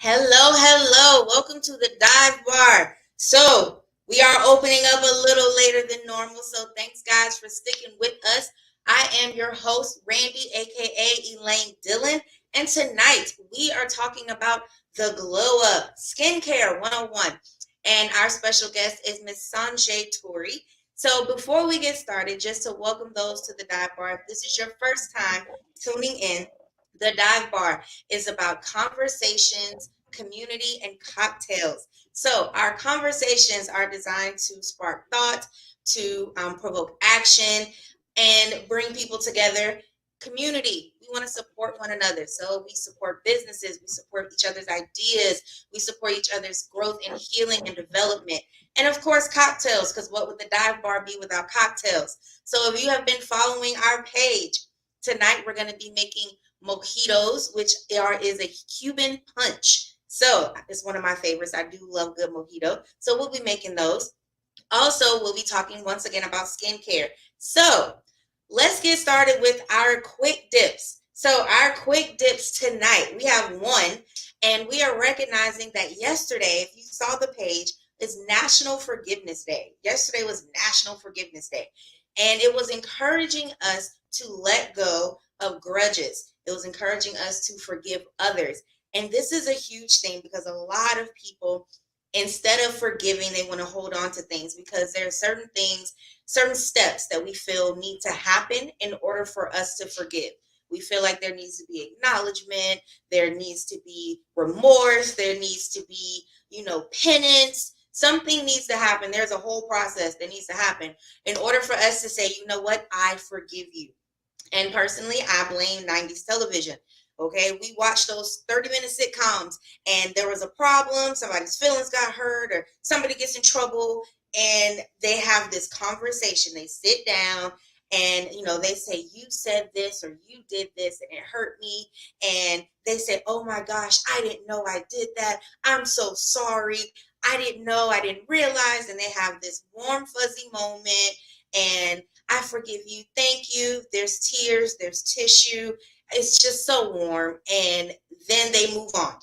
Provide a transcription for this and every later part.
Hello, hello. Welcome to the dive bar. So, we are opening up a little later than normal. So, thanks, guys, for sticking with us. I am your host, Randy, aka Elaine Dillon. And tonight, we are talking about the glow up skincare 101. And our special guest is Miss Sanjay Toure. So, before we get started, just to welcome those to the dive bar, if this is your first time tuning in, the dive bar is about conversations, community, and cocktails. So, our conversations are designed to spark thought, to provoke action, and bring people together. Community, we want to support one another. So, we support businesses, we support each other's ideas, we support each other's growth and healing and development. And of course, cocktails, because what would the dive bar be without cocktails? So, if you have been following our page, tonight we're going to be making mojitos, which is a Cuban punch. So it's one of my favorites. I do love good mojito. So we'll be making those. Also, we'll be talking once again about skincare. So let's get started with our quick dips. So our quick dips tonight, we have one, and we are recognizing that yesterday, if you saw the page, is National Forgiveness Day. Yesterday was National Forgiveness Day, and it was encouraging us to let go of grudges. It was encouraging us to forgive others. And this is a huge thing because a lot of people, instead of forgiving, they want to hold on to things because there are certain things, certain steps that we feel need to happen in order for us to forgive. We feel like there needs to be acknowledgement, there needs to be remorse, there needs to be, penance. Something needs to happen. There's a whole process that needs to happen in order for us to say, you know what, I forgive you. And personally, I blame 90s television. Okay, we watched those 30-minute sitcoms and there was a problem, somebody's feelings got hurt, or somebody gets in trouble, and they have this conversation. They sit down and they say, you said this or you did this and it hurt me. And they say, oh my gosh, I didn't know I did that. I'm so sorry. I didn't know, I didn't realize. And they have this warm, fuzzy moment. And I forgive you. Thank you. There's tears, there's tissue. It's just so warm. And then they move on.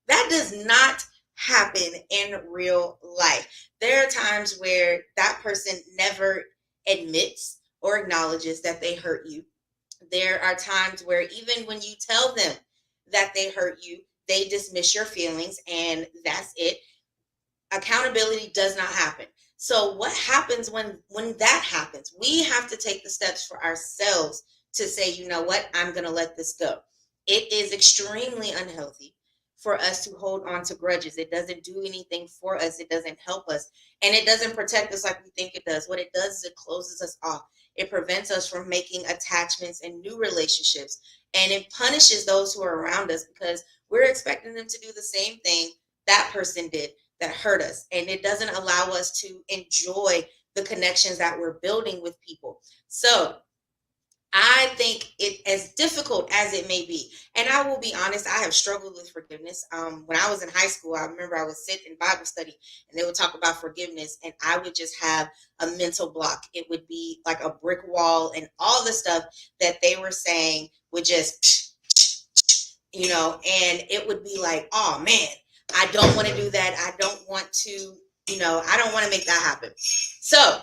That does not happen in real life. There are times where that person never admits or acknowledges that they hurt you. There are times where even when you tell them that they hurt you, they dismiss your feelings and that's it. Accountability does not happen. So what happens when that happens? We have to take the steps for ourselves to say, you know what, I'm going to let this go. It is extremely unhealthy for us to hold on to grudges. It doesn't do anything for us. It doesn't help us, and it doesn't protect us like we think it does. What it does is it closes us off. It prevents us from making attachments and new relationships, and it punishes those who are around us because we're expecting them to do the same thing that person did that hurt us, and it doesn't allow us to enjoy the connections that we're building with people. So I think it, as difficult as it may be, and I will be honest, I have struggled with forgiveness. When I was in high school, I remember I would sit in Bible study and they would talk about forgiveness, and I would just have a mental block. It would be like a brick wall, and all the stuff that they were saying would just, and it would be like, oh man, I don't want to do that. I don't want to, I don't want to make that happen. So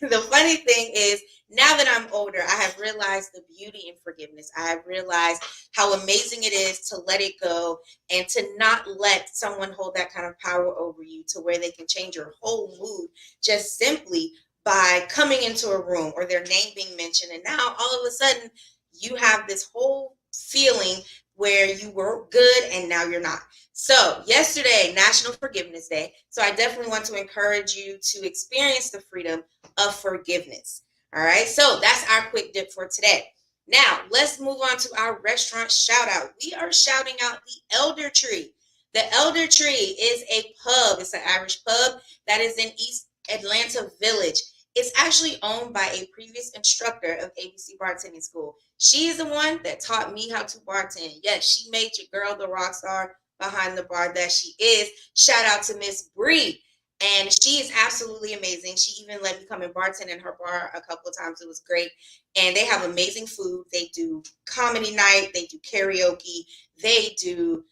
the funny thing is, now that I'm older, I have realized the beauty in forgiveness. I have realized how amazing it is to let it go and to not let someone hold that kind of power over you to where they can change your whole mood just simply by coming into a room or their name being mentioned. And now all of a sudden you have this whole feeling where you were good and now you're not. So yesterday, National Forgiveness Day. So I definitely want to encourage you to experience the freedom of forgiveness. All right, so that's our quick dip for today. Now, let's move on to our restaurant shout out. We are shouting out the Elder Tree. The Elder Tree is a pub. It's an Irish pub that is in East Atlanta Village. It's actually owned by a previous instructor of ABC Bartending School. She is the one that taught me how to bartend. Yes, she made your girl the rock star behind the bar that she is. Shout out to Miss Bree. And she is absolutely amazing. She even let me come and bartend in her bar a couple of times. It was great. And they have amazing food. They do comedy night. They do karaoke. They do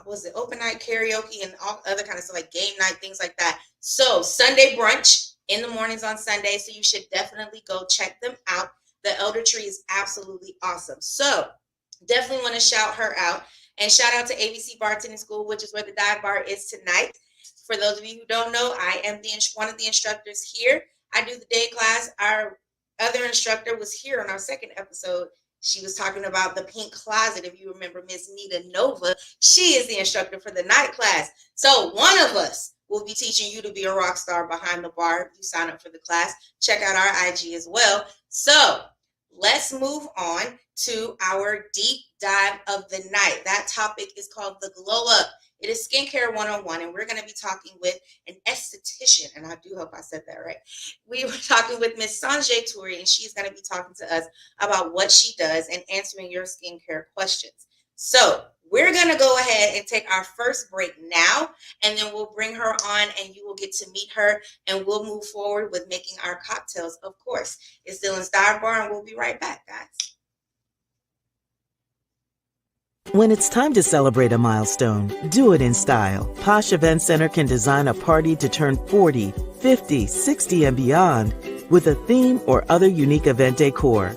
was it open night karaoke and all other kind of stuff like game night, things like that. So Sunday brunch in the mornings on Sunday. So you should definitely go check them out. The Elder Tree is absolutely awesome. So definitely want to shout her out and shout out to ABC Bartending School, which is where the dive bar is tonight. For those of you who don't know, I am one of the instructors here. I do the day class. Our other instructor was here on our second episode. She was talking about the pink closet. If you remember Miss Nita Nova, she is the instructor for the night class. So one of us will be teaching you to be a rock star behind the bar. If you sign up for the class, check out our IG as well. So let's move on to our deep dive of the night. That topic is called the glow up. It is Skincare 101, and we're going to be talking with an esthetician, and I do hope I said that right. We were talking with Miss Sanjay Toure, and she's going to be talking to us about what she does and answering your skincare questions. So we're going to go ahead and take our first break now, and then we'll bring her on, and you will get to meet her, and we'll move forward with making our cocktails, of course. It's Dylan's Dive Bar, and we'll be right back, guys. When it's time to celebrate a milestone, do it in style. Posh Event Center can design a party to turn 40, 50, 60, and beyond with a theme or other unique event decor.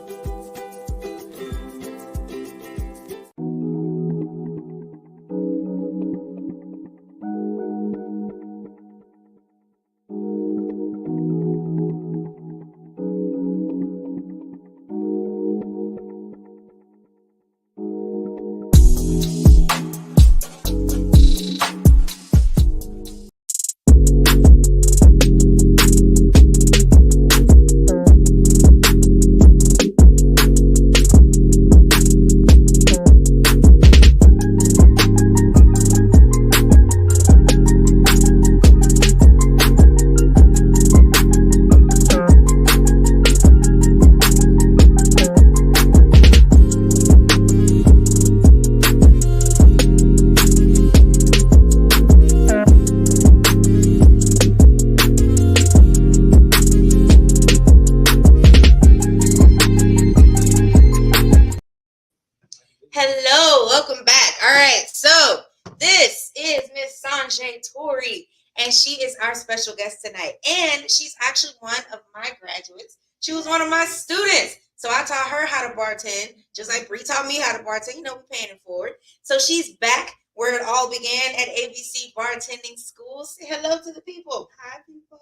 Hello, welcome back. All right, so this is Miss Sanjay Toure, and she is our special guest tonight. And she's actually one of my graduates. She was one of my students. So I taught her how to bartend, just like Bree taught me how to bartend. You know, we're paying it forward. So she's back where it all began at ABC Bartending School. Say hello to the people. Hi, people.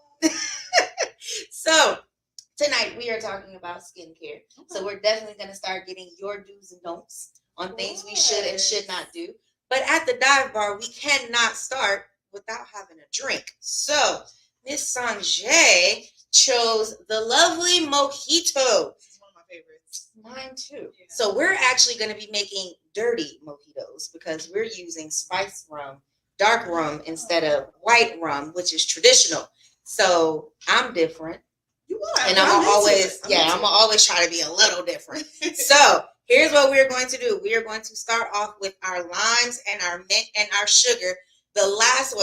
So tonight we are talking about skincare. Okay. So we're definitely going to start getting your do's and don'ts on things we should and should not do. But at the dive bar, we cannot start without having a drink. So Miss Sanjay chose the lovely Mojito. This is one of my favorites. Mine too. Yeah. So we're actually going to be making dirty mojitos because we're using spice rum, dark rum instead of white rum, which is traditional. So I'm different. You are. And I'm always try to be a little different. So here's what we're going to do. We are going to start off with our limes and our mint and our sugar. The last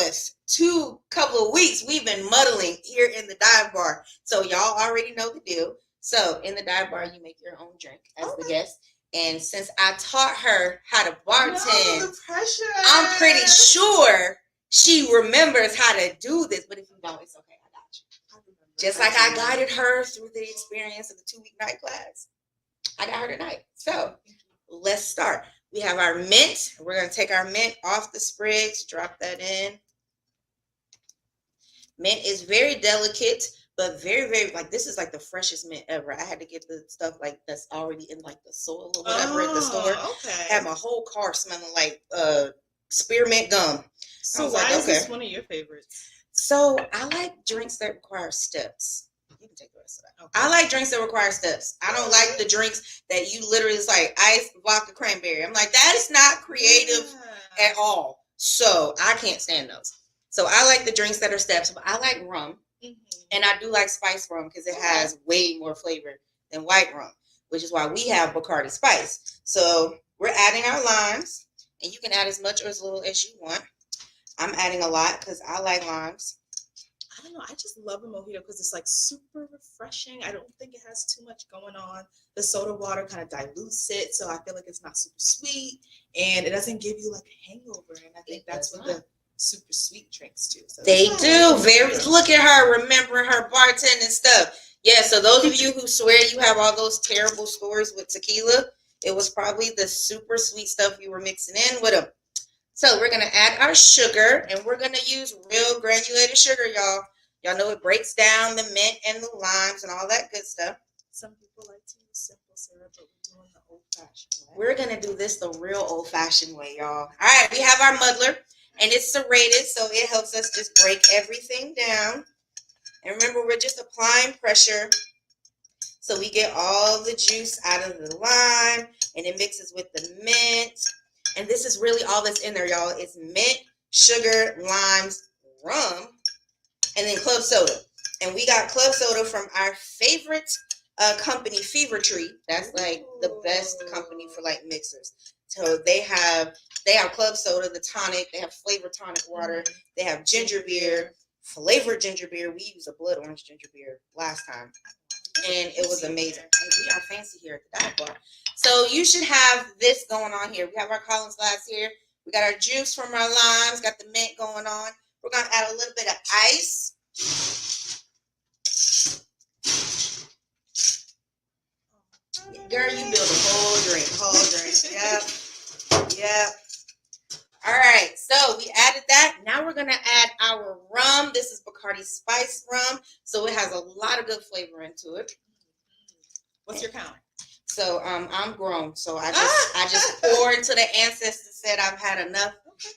couple of weeks, we've been muddling here in the dive bar. So y'all already know the deal. So in the dive bar, you make your own drink as the guest. And since I taught her how to bartend, the pressure. I'm pretty sure she remembers how to do this. But if you don't, it's okay. I got you. Just like I guided her through the experience of the 2-week night class. I got her tonight. So let's start. We have our mint. We're going to take our mint off the sprigs, drop that in. Mint is very delicate, but very, very, like, this is like the freshest mint ever. I had to get the stuff like that's already in like the soil or whatever at the store. Okay. I had my whole car smelling like spearmint gum. So why is this one of your favorites? So I like drinks that require steps. You can take the rest of that. Okay. I like drinks that require steps. I don't like the drinks that you literally, it's like ice, vodka, cranberry. I'm like, that is not creative at all. So I can't stand those. So I like the drinks that are steps, but I like rum. And I do like spice rum because it has way more flavor than white rum, which is why we have Bacardi Spice. So we're adding our limes, and you can add as much or as little as you want. I'm adding a lot because I like limes. I don't know. I just love a mojito because it's like super refreshing. I don't think it has too much going on. The soda water kind of dilutes it, so I feel like it's not super sweet, and it doesn't give you like a hangover. And I think that's what the super sweet drinks do. So they do. Very. Look at her remembering her bartending stuff. Yeah. So those of you who swear you have all those terrible scores with tequila, it was probably the super sweet stuff you were mixing in with them. So we're going to add our sugar, and we're going to use real granulated sugar, y'all. Y'all know it breaks down the mint and the limes and all that good stuff. Some people like to use simple syrup, but we're doing the old-fashioned way. We're going to do this the real old-fashioned way, y'all. All right, we have our muddler, and it's serrated, so it helps us just break everything down. And remember, we're just applying pressure so we get all the juice out of the lime, and it mixes with the mint. And this is really all that's in there, y'all. It's mint, sugar, limes, rum, and then club soda. And we got club soda from our favorite company, Fever Tree. That's like the best company for like mixers. So they have club soda, the tonic. They have flavored tonic water. They have ginger beer, flavored ginger beer. We used a blood orange ginger beer last time, and it was amazing. Hey, we are fancy here at the dive bar. So you should have this going on here. We have our Collins glass here. We got our juice from our limes, got the mint going on. We're going to add a little bit of ice. Girl, you build a whole drink. Yep. All right, so we added that. Now we're going to add our rum. This is Bacardi Spice rum, so it has a lot of good flavor into it. What's your count? So I'm grown, so I just pour until the ancestors said I've had enough. Okay.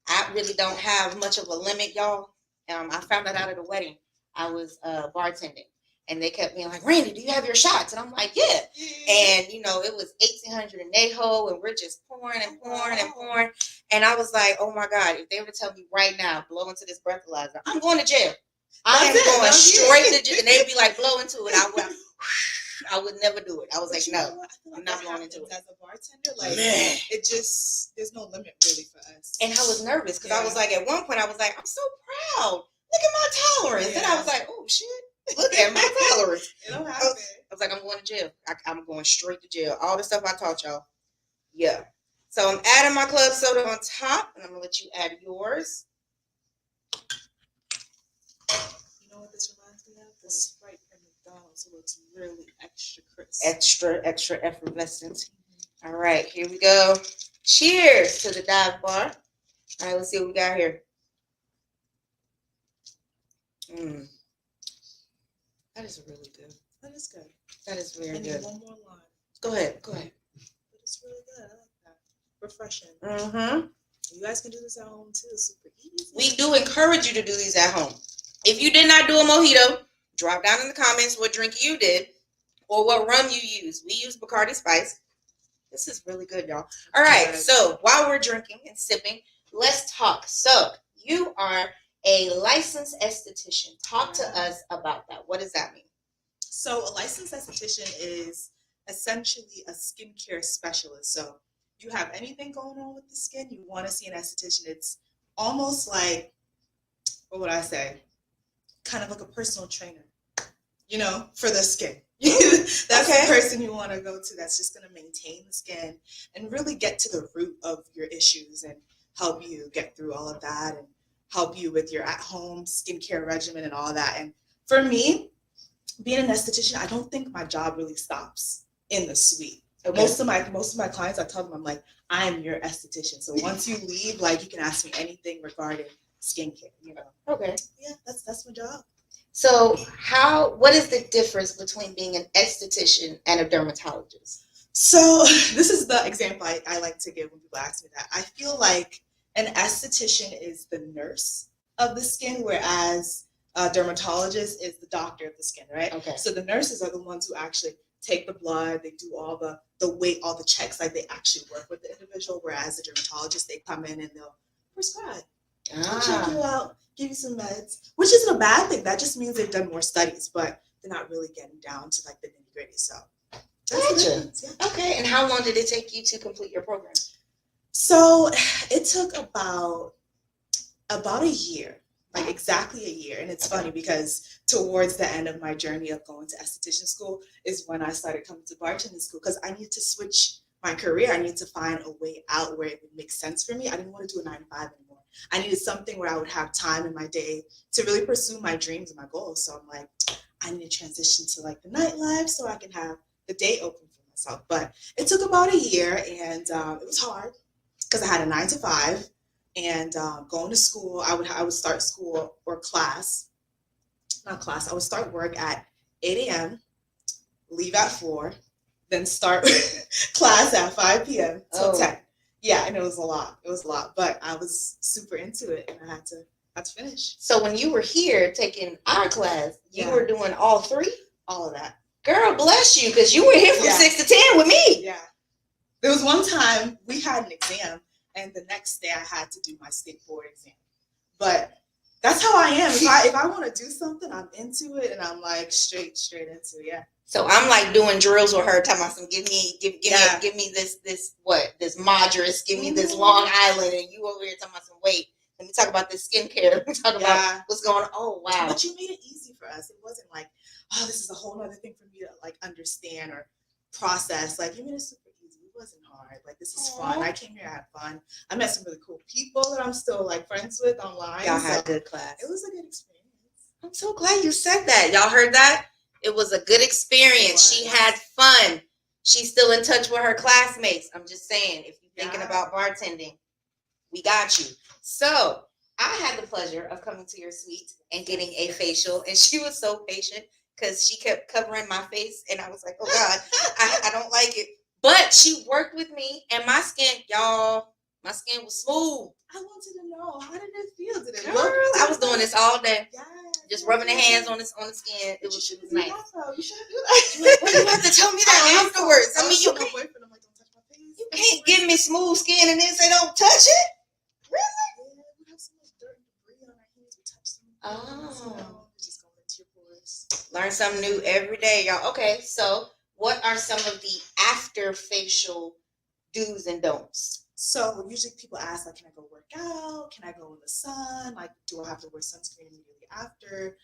I really don't have much of a limit, y'all. I found that out at a wedding. I was bartending, and they kept being like, "Randy, do you have your shots?" And I'm like, "Yeah." And it was 1800 in Neho, and we're just pouring and pouring and pouring. And I was like, "Oh my God! If they were to tell me right now, blow into this breathalyzer, I'm going to jail. I am going straight to jail." And they'd be like, "Blow into it." I would never do it. I was like, no, I'm not blowing into it. As a bartender, like there's no limit really for us. And I was nervous because I was like, at one point, I was like, I'm so proud. Look at my tolerance. And I was like, oh shit, look at my tolerance. It'll happen. I was like, I'm going to jail. I'm going straight to jail. All the stuff I taught y'all. Yeah. So I'm adding my club soda on top, and I'm gonna let you add yours. You know what this reminds me of? The Sprite from McDonald's. So it's really extra crisp. Extra effervescent. All right, here we go. Cheers to the dive bar. All right, let's see what we got here. That is really good. That is good. That is very good. One more line. Go ahead. But it's really good. I like that. Refreshing. Mm-hmm. You guys can do this at home too. It's super easy. We do encourage you to do these at home. If you did not do a mojito, drop down in the comments what drink you did or what rum you used. We use Bacardi Spice. This is really good, y'all. All right, so while we're drinking and sipping, let's talk. So you are a licensed esthetician. Talk to us about that. What does that mean? So a licensed esthetician is essentially a skincare specialist. So you have anything going on with the skin, you want to see an esthetician. It's almost like, what would I say? Kind of like a personal trainer, for the skin. That's the person you want to go to that's just going to maintain the skin and really get to the root of your issues and help you get through all of that and help you with your at-home skincare regimen and all that. And for me, being an esthetician, I don't think my job really stops in the suite. Okay. Most of my clients, I tell them, I'm like, I am your esthetician. So once you leave, you can ask me anything regarding skincare, Okay. Yeah, that's my job. So what is the difference between being an esthetician and a dermatologist? So this is the example I like to give when people ask me that. I feel like an esthetician is the nurse of the skin, whereas a dermatologist is the doctor of the skin, right? Okay. So the nurses are the ones who actually take the blood, they do all the weight, all the checks, they actually work with the individual, whereas the dermatologist, they come in and they'll prescribe. Check you out, give you some meds, which isn't a bad thing. That just means they've done more studies, but they're not really getting down to the nitty gritty. So gotcha. Yeah. Okay. And how long did it take you to complete your program? So it took about a year. like exactly a year. And it's funny because towards the end of my journey of going to esthetician school is when I started coming to bartending school, because I needed to switch my career. I needed to find a way out where it would make sense for me. I didn't want to do a 9 to 5 anymore. I needed something where I would have time in my day to really pursue my dreams and my goals. So I'm like, I need to transition to like the nightlife so I can have the day open for myself. But it took about a year, and it was hard because I had a 9 to 5, and going to school. I would start school or class, not class. I would start work at 8 a.m., leave at 4, then start class at 5 p.m. till 10. Yeah, and it was a lot. It was a lot, but I was super into it, and I had to finish. So when you were here taking our class, you were doing all 3? All of that. Girl, bless you, because you were here from 6 to 10 with me. Yeah. There was one time we had an exam, and the next day I had to do my state board exam. But that's how I am. If I want to do something, I'm into it, and I'm like straight into it. Yeah. So I'm like doing drills with her, talking about some give me this Madras, give me this Long Island, and you over here talking about some weight. Let me talk about this skincare. We talk about what's going on. Oh wow! But you made it easy for us. It wasn't like, oh, this is a whole other thing for me to like understand or process. Like you made it super easy. It wasn't hard. Like this is fun. I came here, I had fun. I met some really cool people that I'm still like friends with online. Y'all had a good class. It was a good experience. I'm so glad you said that. Y'all heard that? It was a good experience. She had fun. She's still in touch with her classmates. I'm just saying, if you're thinking about bartending, we got you. So I had the pleasure of coming to your suite and getting a facial, and she was so patient because she kept covering my face, and I was like, oh God, I don't like it. But she worked with me, and my skin, y'all, my skin was smooth. I wanted to know, how did it feel? Did it Girl, look? I was doing this all day. Yeah. Just rubbing the hands on the skin. It was nice. You shouldn't do that. Well, you have to tell me that afterwards. I mean, you can't. I'm like, don't touch my face. You can't give me smooth skin and then say don't touch it. Really? Yeah, we have so much dirt and debris on our hands. We touch them. Oh. It's just going into your pores. Learn something new every day, y'all. Okay, so what are some of the after facial do's and don'ts? So usually people ask, like, can I go work out? Can I go in the sun? Like, do I have to wear sunscreen immediately after?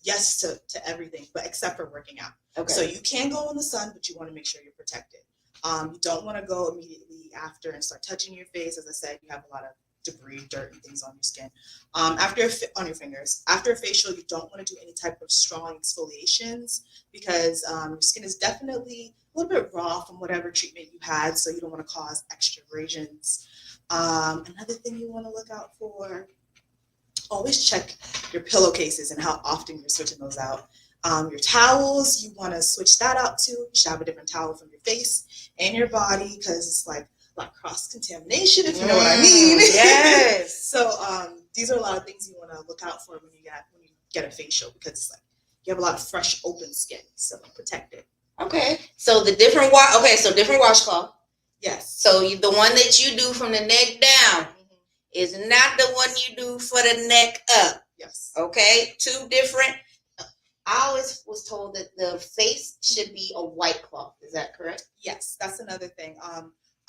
Yes to everything, but except for working out. Okay. So you can go in the sun, but you want to make sure you're protected. You don't want to go immediately after and start touching your face. As I said, you have a lot of debris, dirt, and things on your skin. On your fingers. After a facial, you don't want to do any type of strong exfoliations because your skin is definitely a little bit raw from whatever treatment you had, so you don't want to cause extra abrasions. Another thing you want to look out for, always check your pillowcases and how often you're switching those out. Your towels, you want to switch that out too. You should have a different towel from your face and your body because it's like cross-contamination, if you know what I mean. Yes. So these are a lot of things you want to look out for when you get a facial, because it's like you have a lot of fresh, open skin, so protect it. Okay. So the different washcloth. Yes. So the one that you do from the neck down is not the one you do for the neck up. Yes. Okay. 2 different. I always was told that the face should be a white cloth. Is that correct? Yes, that's another thing.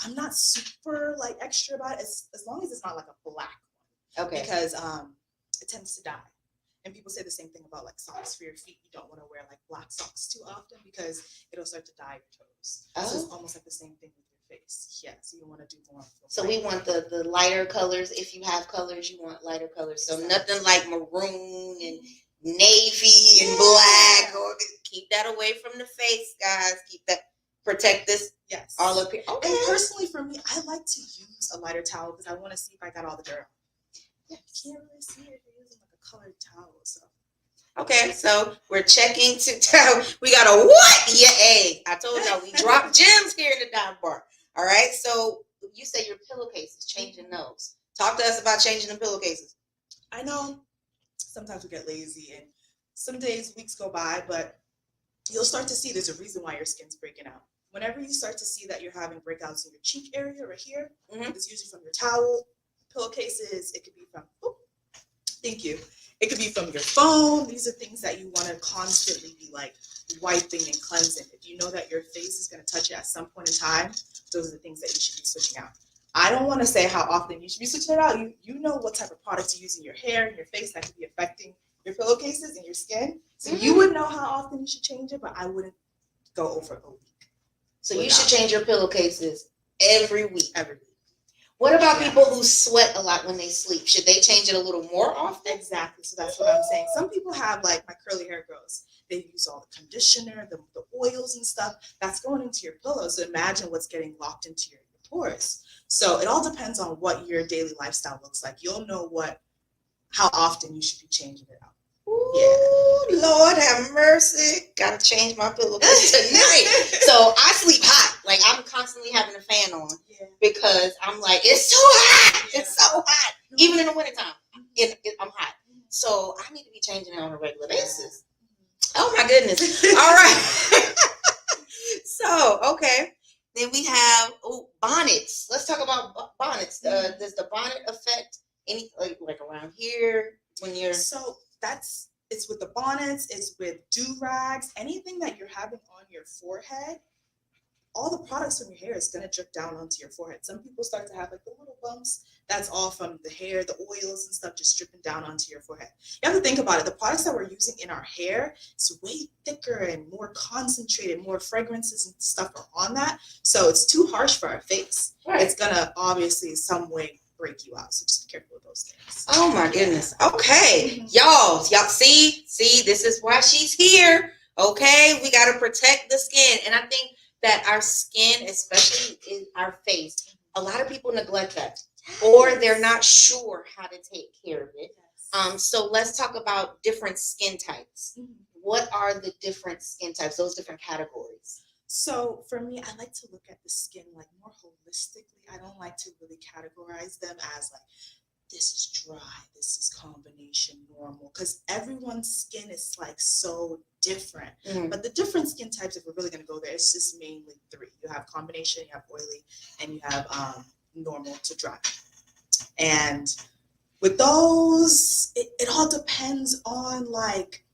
I'm not super like extra about it as long as it's not like a black one. Okay. Because it tends to dye. And people say the same thing about like socks for your feet. You don't want to wear like black socks too often because it'll start to dye your toes. Oh. So it's almost like the same thing with your face. Yeah. So you want to do more. So we want the lighter colors. If you have colors, you want lighter colors. So nothing like maroon and navy and black. Or keep that away from the face, guys. Keep that. Protect this. Yes. All up here. Okay. And personally, for me, I like to use a lighter towel because I want to see if I got all the dirt. Yeah, you can't really see it if you're using like a colored towel. So. Okay, so we're checking to tell. We got a what? Yeah, hey, I told y'all we drop gems here in the dive bar. All right, so you say your pillowcases, changing those. Talk to us about changing the pillowcases. I know sometimes we get lazy and some days, weeks go by, but you'll start to see there's a reason why your skin's breaking out. Whenever you start to see that you're having breakouts in your cheek area right here, it's usually from your towel, pillowcases. It could be from, thank you. It could be from your phone. These are things that you want to constantly be like wiping and cleansing. If you know that your face is going to touch it at some point in time, those are the things that you should be switching out. I don't want to say how often you should be switching it out. You know what type of products you use in your hair and your face that could be affecting your pillowcases and your skin. So you would know how often you should change it, but I wouldn't go over a week. So you should change your pillowcases every week. Every week. What about people who sweat a lot when they sleep? Should they change it a little more often? Exactly. So that's what I'm saying. Some people have, like my curly hair girls, they use all the conditioner, the oils and stuff that's going into your pillow. So imagine what's getting locked into your pores. So it all depends on what your daily lifestyle looks like. You'll know how often you should be changing it out. Ooh, Lord have mercy. Gotta change my pillowcase tonight. So I sleep hot. Like I'm constantly having a fan on because I'm like, it's so hot. Yeah. It's so hot. Even in the wintertime, I'm hot. So I need to be changing it on a regular basis. Oh my goodness. All right. So, okay. Then we have bonnets. Let's talk about bonnets. Does the bonnet affect any like around here when you're? So it's with the bonnets. It's with do-rags. Anything that you're having on your forehead, all the products from your hair is gonna drip down onto your forehead. Some people start to have like the little bumps. That's all from the hair, the oils and stuff just dripping down onto your forehead. You have to think about it. The products that we're using in our hair is way thicker and more concentrated, more fragrances and stuff are on that. So it's too harsh for our face. Right. It's gonna obviously some way break you out. So just be careful with those things. Oh my goodness. Okay. Y'all see, this is why she's here. Okay. We got to protect the skin. And I think that our skin, especially in our face, a lot of people neglect that. Or they're not sure how to take care of it. So let's talk about different skin types. What are the different skin types, those different categories? So for me, I like to look at the skin like more holistically. I don't like to really categorize them as like, this is dry, this is combination normal, because everyone's skin is like so different. But the different skin types, if we're really going to go there, it's just mainly three. You have combination, you have oily, and you have normal to dry. And with those, it all depends on like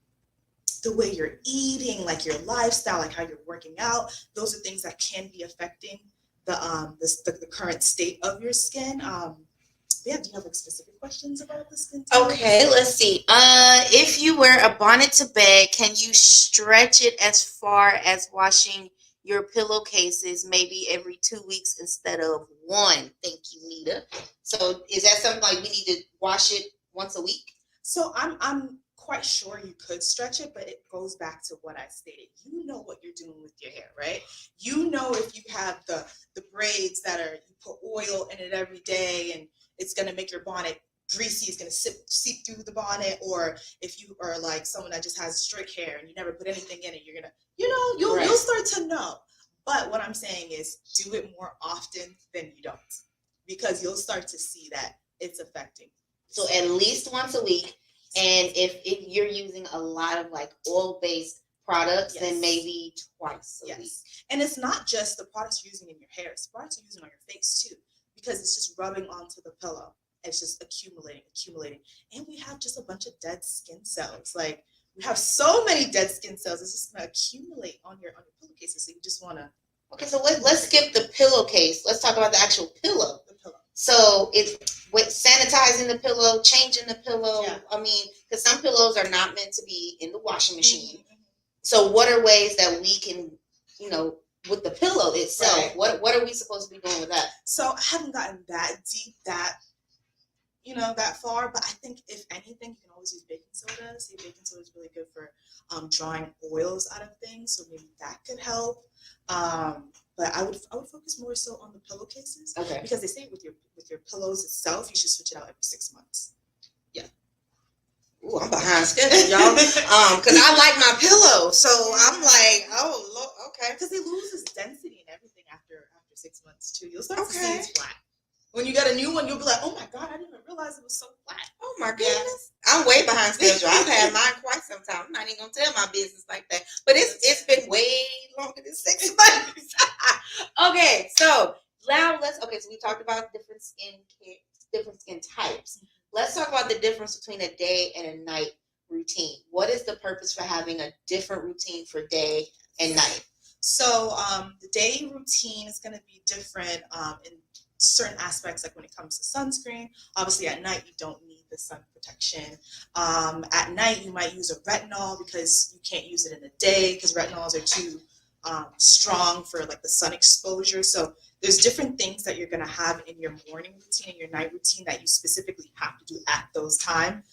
the way you're eating, like your lifestyle, like how you're working out. Those are things that can be affecting the current state of your skin. Do you have like specific questions about the skin type? Okay, let's see. If you wear a bonnet to bed, can you stretch it as far as washing your pillowcases maybe every 2 weeks instead of one? Thank you, Nita. So is that something like we need to wash it once a week? So I'm quite sure you could stretch it, but it goes back to what I stated. You know what you're doing with your hair, right? You know if you have the braids that are, you put oil in it every day and it's going to make your bonnet greasy, it's going to seep through the bonnet, or if you are like someone that just has straight hair and you never put anything in it, you're going to, you'll start to know. But what I'm saying is do it more often than you don't, because you'll start to see that it's affecting. So at least once a week. And if you're using a lot of like oil-based products, then maybe twice a week. And it's not just the products you're using in your hair, it's the products you're using on your face too, because it's just rubbing onto the pillow. It's just accumulating. And we have just a bunch of dead skin cells. Like we have so many dead skin cells, it's just gonna accumulate on your pillowcases. So you just wanna. Okay, so let's skip the pillowcase. Let's talk about the actual pillow. The pillow. So it's sanitizing the pillow, changing the pillow. Yeah. I mean, because some pillows are not meant to be in the washing machine. So what are ways that we can, with the pillow itself, what are we supposed to be doing with that? So I haven't gotten that deep, that far, but I think if anything, you can always use baking soda. See, baking soda is really good for drawing oils out of things, so maybe that could help. But I would focus more so on the pillowcases, because they say with your pillows itself, you should switch it out every 6 months. Yeah. Ooh, I'm behind schedule, y'all. Because I like my pillow, so I'm like, oh, Lord, okay. Because it loses density and everything after 6 months too. You'll start to see it's flat. When you get a new one, you'll be like, oh my God, I didn't even realize it was so flat. Oh my goodness. I'm way behind schedule. I've had mine quite some time. I'm not even going to tell my business like that. But it's been way longer than 6 months. Okay, so now so we talked about different skin types. Let's talk about the difference between a day and a night routine. What is the purpose for having a different routine for day and night? So the day routine is going to be different in certain aspects, like when it comes to sunscreen. Obviously, at night you don't need the sun protection. At night you might use a retinol because you can't use it in the day because retinols are too strong for like the sun exposure. So there's different things that you're going to have in your morning routine and your night routine that you specifically have to do at those times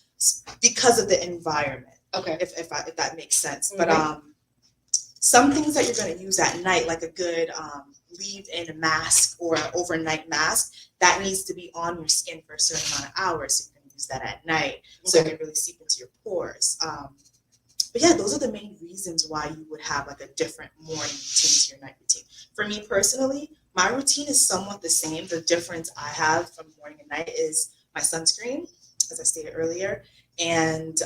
because of the environment. Okay. If that makes sense. Mm-hmm. But some things that you're going to use at night, like a good leave-in mask or an overnight mask, that needs to be on your skin for a certain amount of hours. So you can use that at night, so it can really seep into your pores. But yeah, those are the main reasons why you would have like a different morning routine to your night routine. For me personally, my routine is somewhat the same. The difference I have from morning and night is my sunscreen, as I stated earlier, and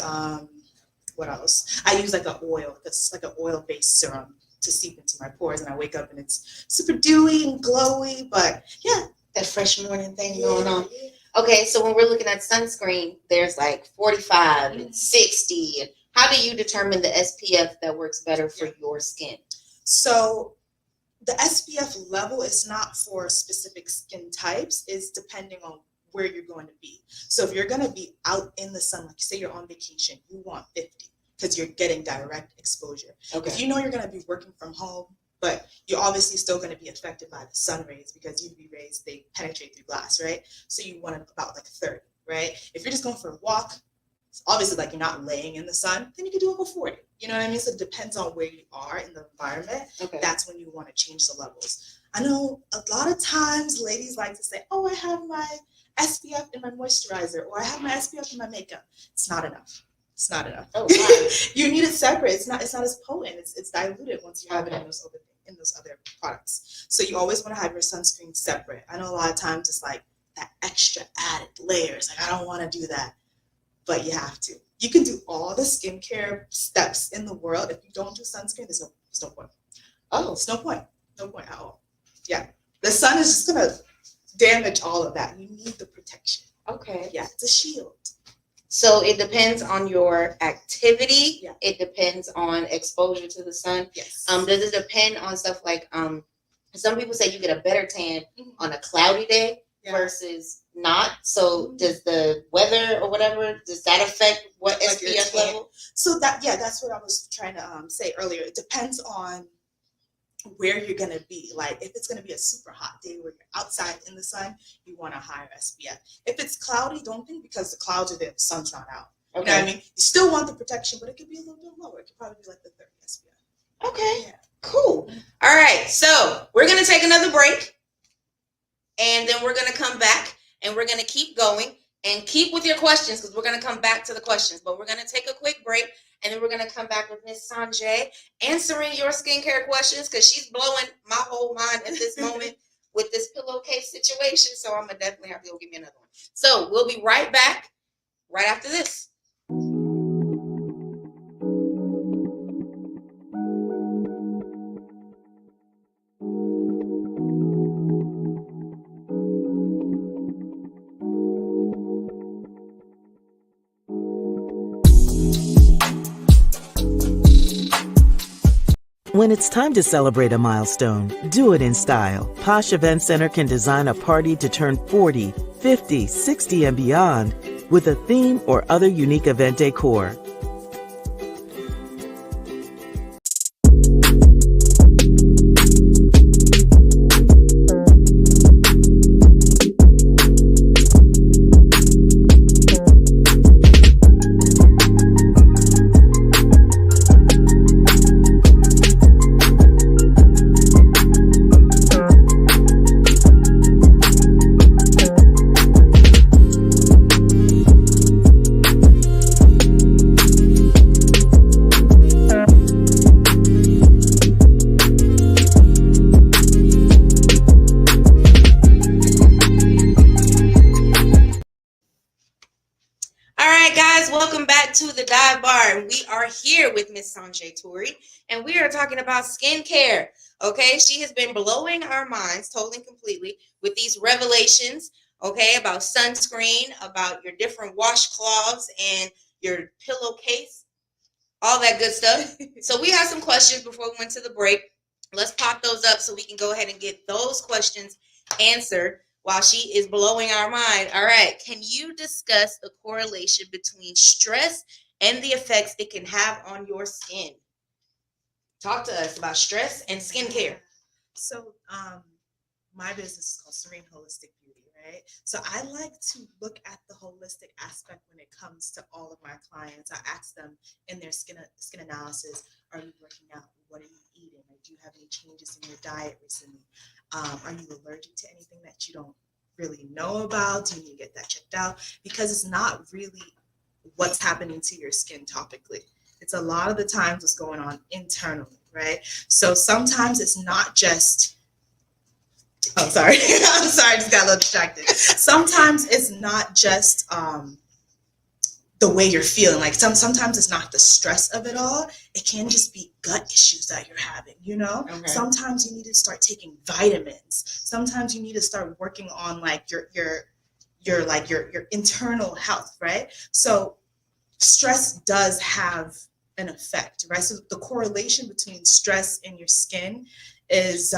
what else? I use like an oil. That's like an oil-based serum to seep into my pores, and I wake up and it's super dewy and glowy. But yeah, that fresh morning thing going on. Okay, so when we're looking at sunscreen, there's like 45 and 60. And how do you determine the SPF that works better for your skin? So the SPF level is not for specific skin types. It's depending on where you're going to be. So if you're going to be out in the sun, like say you're on vacation, you want 50 because you're getting direct exposure. Okay. If you know you're going to be working from home, but you're obviously still going to be affected by the sun rays because UV rays, they penetrate through glass, right? So you want about like 30, right? If you're just going for a walk, obviously like you're not laying in the sun, then you can do over 40. You know what I mean? So it depends on where you are in the environment. Okay. That's when you want to change the levels. I know a lot of times ladies like to say, oh, I have my SPF in my moisturizer, or I have my SPF in my makeup. It's not enough. It's not enough. Oh, wow. You need it separate. It's not as potent. It's diluted once you have it in those other products. So you always want to have your sunscreen separate. I know a lot of times it's like that extra added layers. Like I don't want to do that, but you have to. You can do all the skincare steps in the world. If you don't do sunscreen, there's no point. Oh, it's no point. No point at all. Yeah, the sun is just gonna damage all of that. You need the protection. Okay. Yeah, it's a shield. So it depends on your activity. Yeah. It depends on exposure to the sun. Yes. Does it depend on stuff like some people say you get a better tan on a cloudy day versus not. So does the weather or whatever, does that affect what like SPF level? So that's what I was trying to say earlier. It depends on where you're going to be. Like if it's going to be a super hot day where you're outside in the sun, you want a higher SPF. If it's cloudy, don't think because the clouds are there, the sun's not out. Okay. You know what I mean? You still want the protection, but it could be a little bit lower. It could probably be like the 30 SPF. Okay. Yeah. Cool. All right. So we're going to take another break, and then we're going to come back and we're going to keep going and keep with your questions because we're going to come back to the questions, but we're going to take a quick break. And then we're going to come back with Miss Sanjay answering your skincare questions because she's blowing my whole mind at this moment with this pillowcase situation. So I'm going to definitely have to go give me another one. So we'll be right back right after this. When it's time to celebrate a milestone, do it in style. Posh Event Center can design a party to turn 40, 50, 60, and beyond with a theme or other unique event decor. We are here with Miss Sanjay Toure, and we are talking about skincare. Okay, she has been blowing our minds totally and completely with these revelations. Okay, about sunscreen, about your different washcloths and your pillowcase, all that good stuff. So we have some questions before we went to the break. Let's pop those up so we can go ahead and get those questions answered while she is blowing our mind. All right. Can you discuss the correlation between stress and the effects it can have on your skin? Talk to us about stress and skincare. So, my business is called Serene Holistic Beauty, right? So I like to look at the holistic aspect when it comes to all of my clients. I ask them in their skin analysis, are you working out? What are you eating? Or do you have any changes in your diet recently? Are you allergic to anything that you don't really know about? Do you need to get that checked out? Because it's not really what's happening to your skin topically. It's a lot of the times what's going on internally, right? So sometimes it's not just, oh, sorry. I'm sorry, I just got a little distracted. Sometimes it's not just the way you're feeling. Like sometimes it's not the stress of it all. It can just be gut issues that you're having, you know? Okay. Sometimes you need to start taking vitamins. Sometimes you need to start working on like your internal health, right? So stress does have an effect, right? So the correlation between stress and your skin is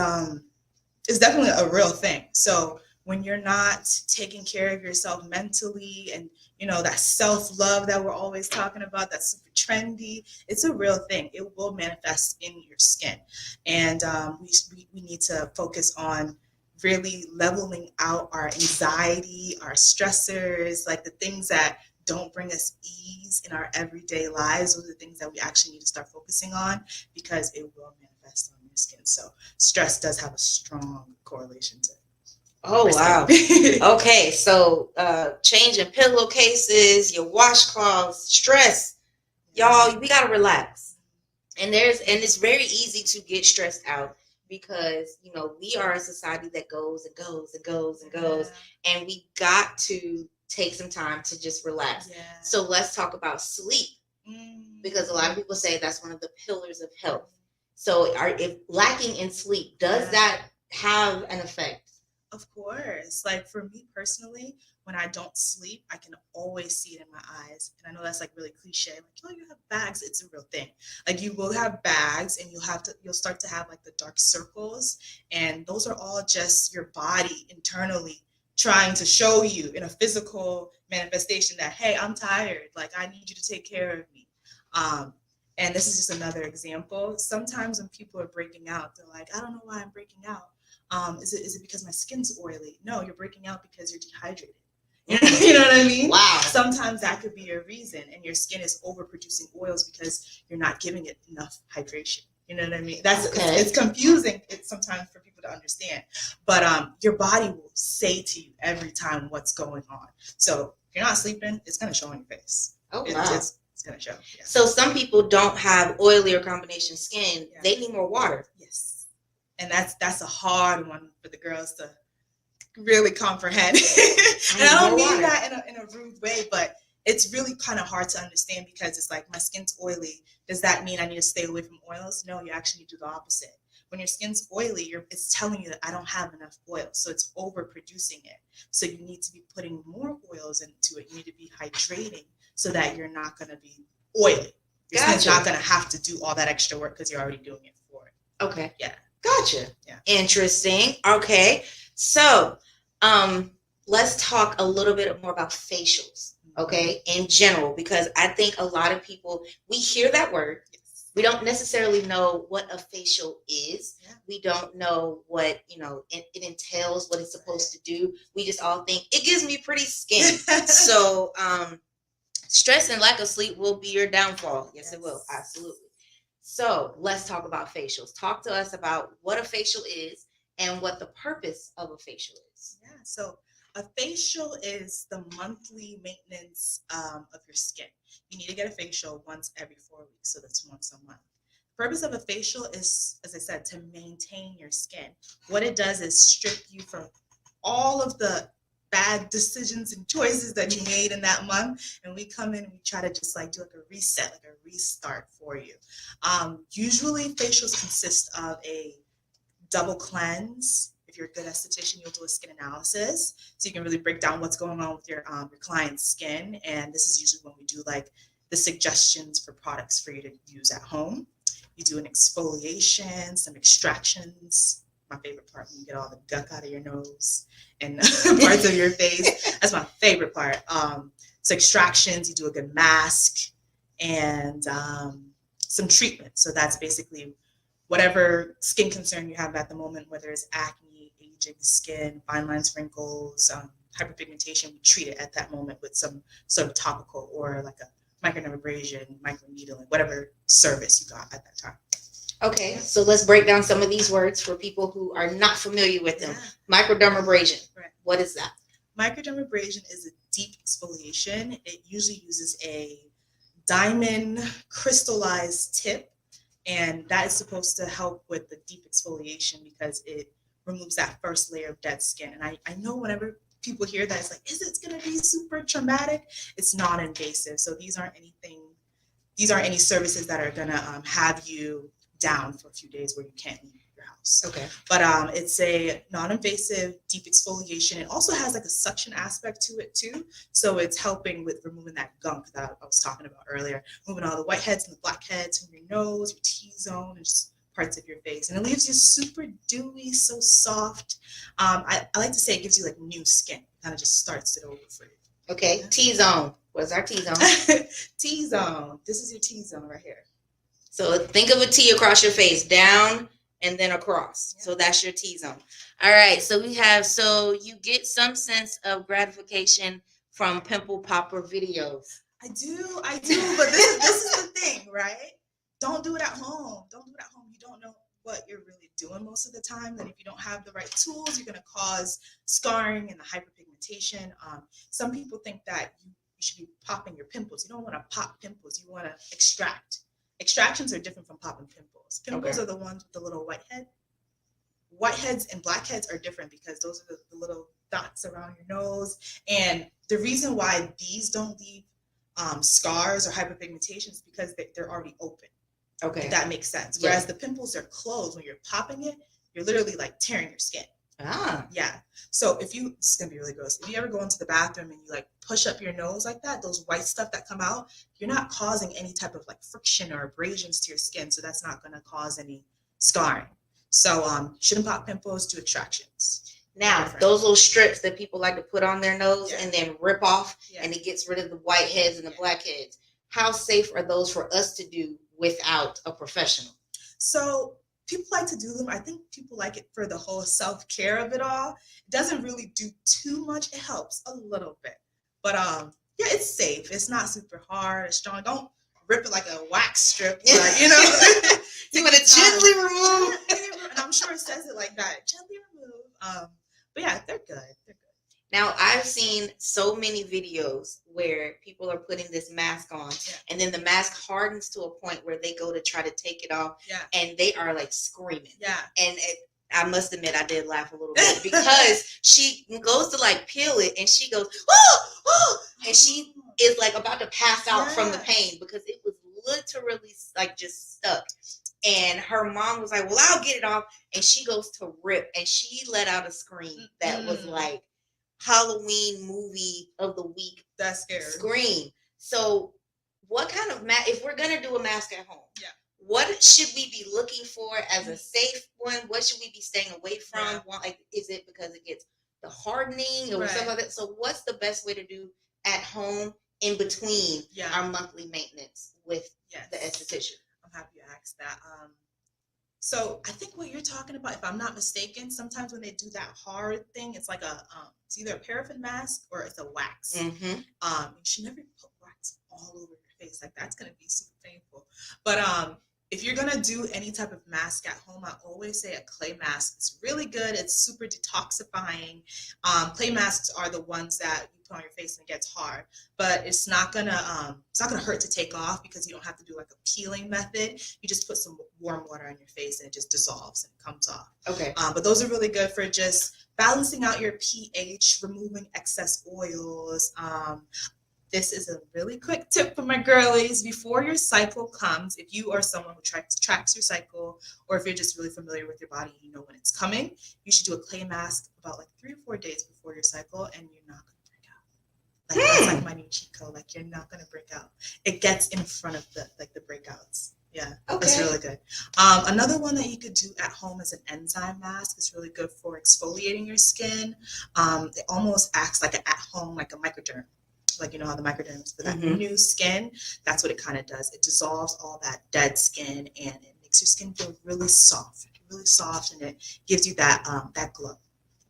definitely a real thing. So when you're not taking care of yourself mentally, and you know that self-love that we're always talking about, that's super trendy, it's a real thing. It will manifest in your skin. And we need to focus on really leveling out our anxiety, our stressors, like the things that don't bring us ease in our everyday lives. Those are the things that we actually need to start focusing on, because it will manifest on your skin. So stress does have a strong correlation to it. Oh, wow. Okay, so changing pillowcases, your washcloths, stress. Y'all, we gotta relax. And it's very easy to get stressed out, because you know we are a society that goes and goes and goes and goes, and we got to take some time to just relax. Yeah. So let's talk about sleep, because a lot of people say that's one of the pillars of health. So if lacking in sleep, does that have an effect? Of course. Like for me personally, when I don't sleep, I can always see it in my eyes. And I know that's like really cliche. Like, oh, you have bags. It's a real thing. Like you will have bags, and you'll start to have like the dark circles. And those are all just your body internally trying to show you in a physical manifestation that, hey, I'm tired. Like I need you to take care of me. And this is just another example. Sometimes when people are breaking out, they're like, I don't know why I'm breaking out. Is it because my skin's oily? No, you're breaking out because you're dehydrated. You know what I mean? Wow. Sometimes that could be a reason, and your skin is overproducing oils because you're not giving it enough hydration. You know what I mean? It's confusing sometimes for people to understand, but your body will say to you every time what's going on. So if you're not sleeping, it's gonna show on your face. Oh, wow. It's gonna show. Yeah. So some people don't have oily or combination skin. Yeah. They need more water. Yes. And that's a hard one for the girls to really comprehend. And I don't mean that in a rude way, but it's really kind of hard to understand, because it's like, my skin's oily. Does that mean I need to stay away from oils? No, you actually do the opposite. When your skin's oily, it's telling you that I don't have enough oil, so it's overproducing it. So you need to be putting more oils into it. You need to be hydrating so that you're not going to be oily. Your skin's not going to have to do all that extra work because you're already doing it for it. Okay. Yeah. Gotcha. Yeah. Interesting. Okay. So, let's talk a little bit more about facials, okay, in general, because I think a lot of people, we hear that word. Yes. We don't necessarily know what a facial is. Yeah. We don't know what, it entails, what it's supposed to do. We just all think it gives me pretty skin. So, stress and lack of sleep will be your downfall. Yes, it will. Absolutely. So let's talk about facials. Talk to us about what a facial is and what the purpose of a facial is. Yeah, so a facial is the monthly maintenance of your skin. You need to get a facial once every 4 weeks, so that's once a month. The purpose of a facial is, as I said, to maintain your skin. What it does is strip you from all of the bad decisions and choices that you made in that month, and we come in and we try to just like do like a reset, like a restart for you. Usually facials consist of a double cleanse. If you're a good esthetician, you'll do a skin analysis, so you can really break down what's going on with your client's skin. And this is usually when we do like the suggestions for products for you to use at home. You do an exfoliation, some extractions, my favorite part when you get all the gunk out of your nose and parts of your face. That's my favorite part. So extractions, you do a good mask and some treatment. So that's basically whatever skin concern you have at the moment, whether it's acne, aging skin, fine lines, wrinkles, hyperpigmentation, we treat it at that moment with some sort of topical or like a microdermabrasion, microneedling, whatever service you got at that time. Okay, so let's break down some of these words for people who are not familiar with them. Microdermabrasion. Right. What is that? Microdermabrasion is a deep exfoliation. It usually uses a diamond crystallized tip, and that is supposed to help with the deep exfoliation because it removes that first layer of dead skin. And I know whenever people hear that, it's like, is it going to be super traumatic? It's non-invasive. So these aren't any services that are going to have you down for a few days where you can't leave your house. Okay. But it's a non-invasive deep exfoliation. It also has like a suction aspect to it too. So it's helping with removing that gunk that I was talking about earlier, moving all the whiteheads and the blackheads from your nose, your T-zone, and just parts of your face. And it leaves you super dewy, so soft. I like to say it gives you like new skin. Kind of just starts it over for you. Okay. T-zone. What's our T-zone? T-zone. This is your T-zone right here. So think of a T across your face, down and then across. Yeah. So that's your T-zone. All right. So you get some sense of gratification from pimple popper videos. I do. But this is the thing, right? Don't do it at home. You don't know what you're really doing most of the time. That if you don't have the right tools, you're going to cause scarring and the hyperpigmentation. Some people think that you should be popping your pimples. You don't want to pop pimples. You want to extract. Extractions are different from popping pimples. Pimples are the ones with the little whitehead. Whiteheads and blackheads are different because those are the little dots around your nose. And the reason why these don't leave scars or hyperpigmentation is because they're already open. Okay. If that makes sense. Whereas the pimples are closed. When you're popping it, you're literally like tearing your skin. Yeah. So this is going to be really gross. If you ever go into the bathroom and you like push up your nose like that, those white stuff that come out, you're not causing any type of like friction or abrasions to your skin. So that's not going to cause any scarring. So shouldn't pop pimples, do extractions. Now, those little strips that people like to put on their nose and then rip off and it gets rid of the whiteheads and the blackheads. How safe are those for us to do without a professional? So people like to do them. I think people like it for the whole self-care of it all. It doesn't really do too much. It helps a little bit. But it's safe. It's not super hard or strong. Don't rip it like a wax strip. But, you want to gently remove. And I'm sure it says it like that. Gently remove. But yeah, they're good. Now, I've seen so many videos where people are putting this mask on and then the mask hardens to a point where they go to try to take it off and they are like screaming. Yeah. And I must admit, I did laugh a little bit because she goes to like peel it and she goes, oh, and she is like about to pass out from the pain because it was literally like just stuck. And her mom was like, well, I'll get it off. And she goes to rip and she let out a scream that was like Halloween movie of the week. That's scary. Scream. So what kind of mask, if we're going to do a mask at home, what should we be looking for as a safe one? What should we be staying away from? Like, is it because it gets the hardening or stuff like that? So what's the best way to do at home in between our monthly maintenance with the esthetician? I'm happy you asked that. So I think what you're talking about, if I'm not mistaken, sometimes when they do that hard thing, it's like it's either a paraffin mask or it's a wax. Mm-hmm. You should never put wax all over your face. Like that's gonna be super painful. But if you're gonna do any type of mask at home, I always say a clay mask. It's really good. It's super detoxifying. Clay masks are the ones that you put on your face and it gets hard, but it's not gonna hurt to take off because you don't have to do like a peeling method. You just put some warm water on your face and it just dissolves and comes off. Okay. But those are really good for just balancing out your pH, removing excess oils. This is a really quick tip for my girlies. Before your cycle comes, if you are someone who tracks your cycle, or if you're just really familiar with your body, you know when it's coming, you should do a clay mask about like 3 or 4 days before your cycle, and you're not going to break out. Like, that's like my new cheat code. Like, you're not going to break out. It gets in front of the breakouts. Yeah, Okay. it's really good. Another one that you could do at home is an enzyme mask. It's really good for exfoliating your skin. It almost acts like at-home, like a microderm. Like, you know how the microderm is for that new skin? That's what it kind of does. It dissolves all that dead skin, and it makes your skin feel really soft, and it gives you that that glow.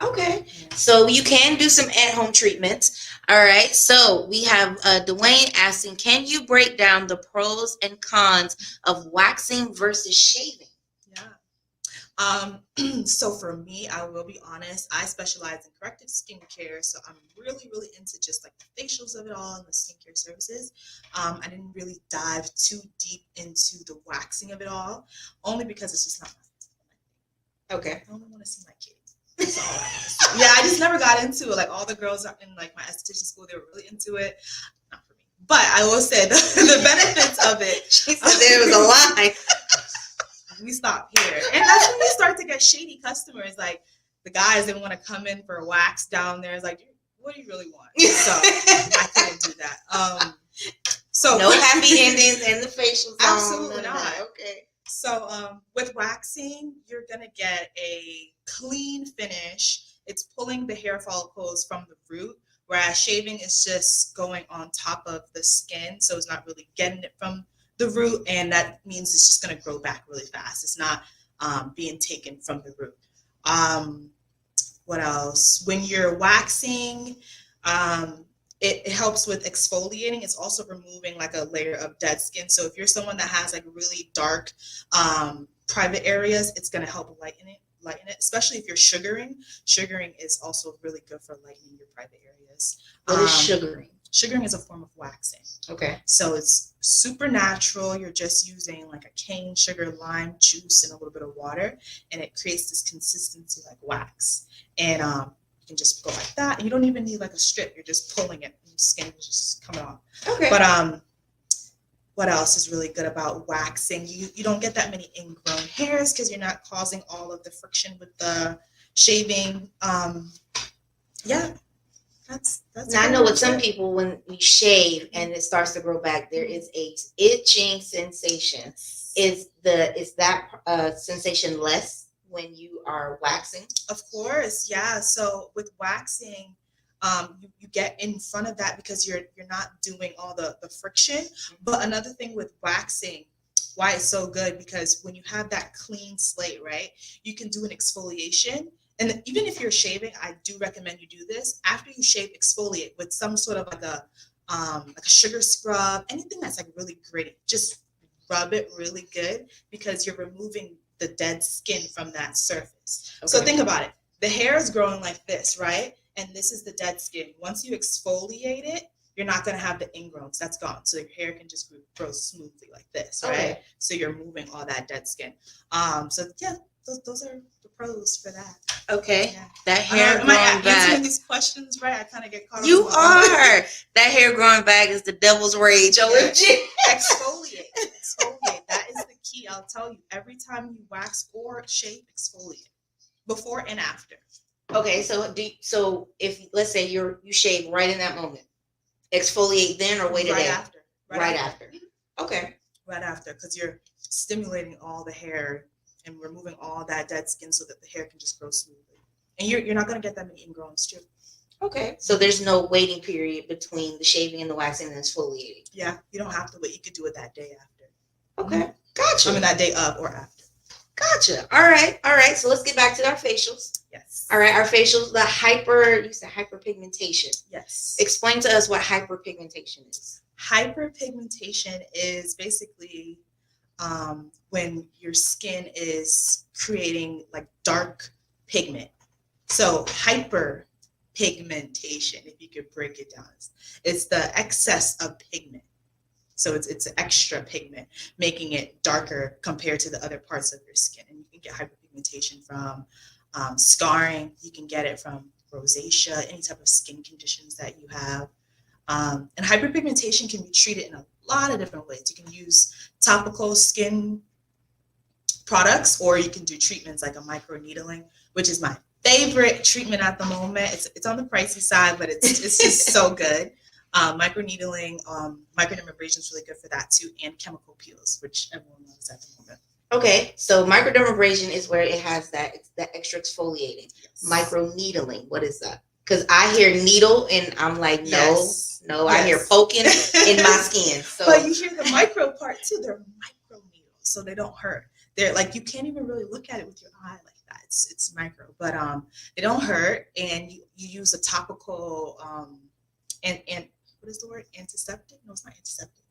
Okay. So you can do some at-home treatments. All right. So we have Dwayne asking, can you break down the pros and cons of waxing versus shaving? Yeah. So for me, I will be honest, I specialize in corrective skincare. So I'm really, really into just like the facials of it all and the skincare services. I didn't really dive too deep into the waxing of it all, only because it's just not my thing. Okay. I only want to see my kids. That's all I want to see. Yeah, I just never got into it. Like all the girls in like my esthetician school, they were really into it. Not for me. But I will say the benefits of it. She said there was a line. We stop here. And that's when you start to get shady customers. Like the guys that want to come in for a wax down there. It's like, what do you really want? So I couldn't do that. So no happy endings in the facial zone. Absolutely not. Okay. So with waxing, you're going to get a clean finish. It's pulling the hair follicles from the root, whereas shaving is just going on top of the skin. So it's not really getting it from the root, and that means it's just going to grow back really fast. It's not being taken from the root. What else? When you're waxing, it helps with exfoliating. It's also removing like a layer of dead skin. So if you're someone that has like really dark private areas, it's going to help lighten it, especially if you're sugaring. Sugaring is also really good for lightening your private areas. What is sugaring? Sugaring is a form of waxing. Okay. So it's super natural. You're just using like a cane sugar, lime juice, and a little bit of water, and it creates this consistency like wax. And you can just go like that. And you don't even need like a strip. You're just pulling it, and the skin is just coming off. Okay. But what else is really good about waxing? You don't get that many ingrown hairs because you're not causing all of the friction with the shaving. Yeah. That's now I know with some people, when we shave and it starts to grow back, there is a itching sensation. Is that sensation less when you are waxing? Of course, yeah. So with waxing, you get in front of that because you're not doing all the friction. But another thing with waxing, why it's so good, because when you have that clean slate, right, you can do an exfoliation. And even if you're shaving, I do recommend you do this. After you shave, exfoliate with some sort of like a sugar scrub, anything that's like really gritty. Just rub it really good because you're removing the dead skin from that surface. Okay. So think about it. The hair is growing like this, right? And this is the dead skin. Once you exfoliate it, you're not going to have the ingrowns. That's gone. So your hair can just grow smoothly like this, right? Okay. So you're moving all that dead skin. So yeah, those are the pros for that. Okay. Yeah. That hair growing back. Answering these questions, right? I kind of get caught up. You are. That hair growing back is the devil's rage. Exfoliate. That is the key. I'll tell you. Every time you wax or shave, exfoliate before and after. Okay. So if let's say you shave right in that moment, exfoliate then or wait a day? After. Right after. Okay. Right after, because you're stimulating all the hair and removing all that dead skin so that the hair can just grow smoothly. And you're not going to get that many ingrowns too. Okay. So there's no waiting period between the shaving and the waxing and exfoliating. Yeah, you don't have to wait. You could do it that day after. Okay. Gotcha. I mean, that day of or after. Gotcha. All right. So let's get back to our facials. Yes. All right. Our facials, you said hyperpigmentation. Yes. Explain to us what hyperpigmentation is. Hyperpigmentation is basically when your skin is creating like dark pigment. So hyperpigmentation, if you could break it down, it's the excess of pigment. So it's extra pigment, making it darker compared to the other parts of your skin. And you can get hyperpigmentation from scarring. You can get it from rosacea, any type of skin conditions that you have. And hyperpigmentation can be treated in a lot of different ways. You can use topical skin products, or you can do treatments like a microneedling, which is my favorite treatment at the moment. It's on the pricey side, but it's just so good. Microneedling, microdermabrasion is really good for that too, and chemical peels, which everyone loves at the moment. Okay, so microdermabrasion is where it has that extra exfoliating. Yes. Microneedling, what is that? Because I hear needle and I'm like, no, I hear poking in my skin. So, but you hear the micro part too. They're micro needles, so they don't hurt. They're like, you can't even really look at it with your eye like that. It's micro, but they don't hurt, and you use a topical and what is the word? Antiseptic? No, it's not antiseptic.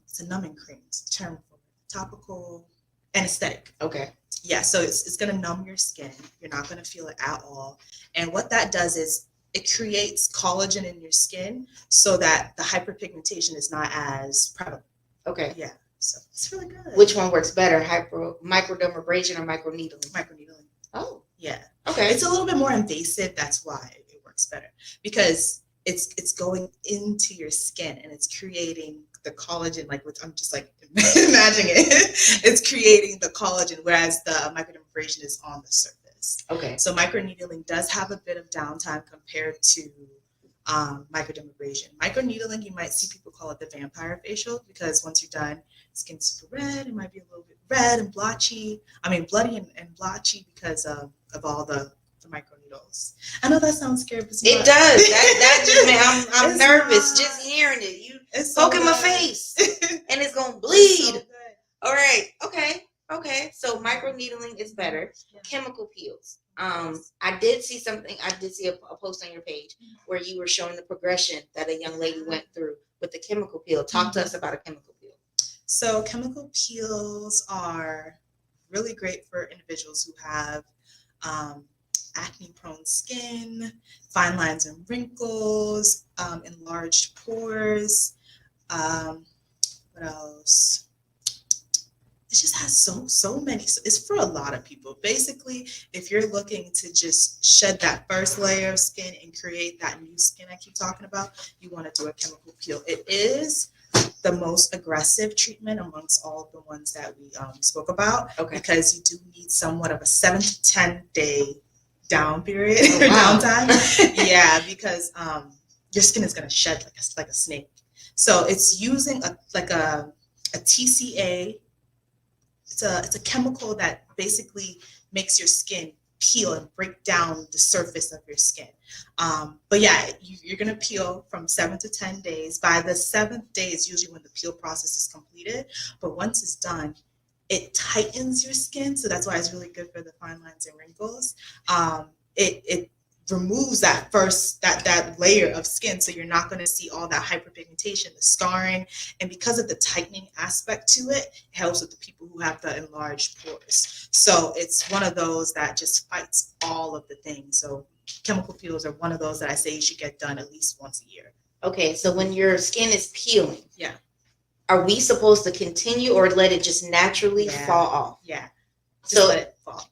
It's a numbing cream. It's a term for it. Topical anesthetic. Okay. Yeah, so it's going to numb your skin. You're not going to feel it at all. And what that does is it creates collagen in your skin so that the hyperpigmentation is not as prevalent. Okay. Yeah, so it's really good. Which one works better, microdermabrasion or microneedling? Microneedling. Oh. Yeah. Okay. It's a little bit more invasive. That's why it works better, because it's going into your skin and it's creating the collagen, like I'm just like imagining it. It's creating the collagen, whereas the microdermabrasion is on the surface. Okay. So microneedling does have a bit of downtime compared to microdermabrasion. Microneedling, you might see people call it the vampire facial, because once you're done, skin's super red. It might be a little bit red and blotchy. I mean, bloody and blotchy because of all the microneedles. I know that sounds scary, but it does. That just man, I'm nervous not. Just hearing it. You it's poking so my face, and it's gonna bleed. So all right. Okay. So microneedling is better. Yeah. Chemical peels. I did see something. I did see a post on your page where you were showing the progression that a young lady went through with the chemical peel. Talk to us about a chemical peel. So chemical peels are really great for individuals who have acne-prone skin, fine lines and wrinkles, enlarged pores. What else? It just has so many. It's for a lot of people. Basically, if you're looking to just shed that first layer of skin and create that new skin I keep talking about, you want to do a chemical peel. It is the most aggressive treatment amongst all of the ones that we spoke about, because you do need somewhat of a 7 to 10 day down period or downtime. Yeah, because your skin is going to shed like a snake. So it's using a TCA. It's a chemical that basically makes your skin peel and break down the surface of your skin. But yeah, you're going to peel from 7 to 10 days. By the 7th day is usually when the peel process is completed. But once it's done, it tightens your skin. So that's why it's really good for the fine lines and wrinkles. It removes that layer of skin, so you're not going to see all that hyperpigmentation, the scarring, and because of the tightening aspect to it, it helps with the people who have the enlarged pores. So it's one of those that just fights all of the things. So chemical peels are one of those that I say you should get done at least once a year. Okay, so when your skin is peeling, yeah, are we supposed to continue or let it just naturally fall off? Yeah, just let it fall.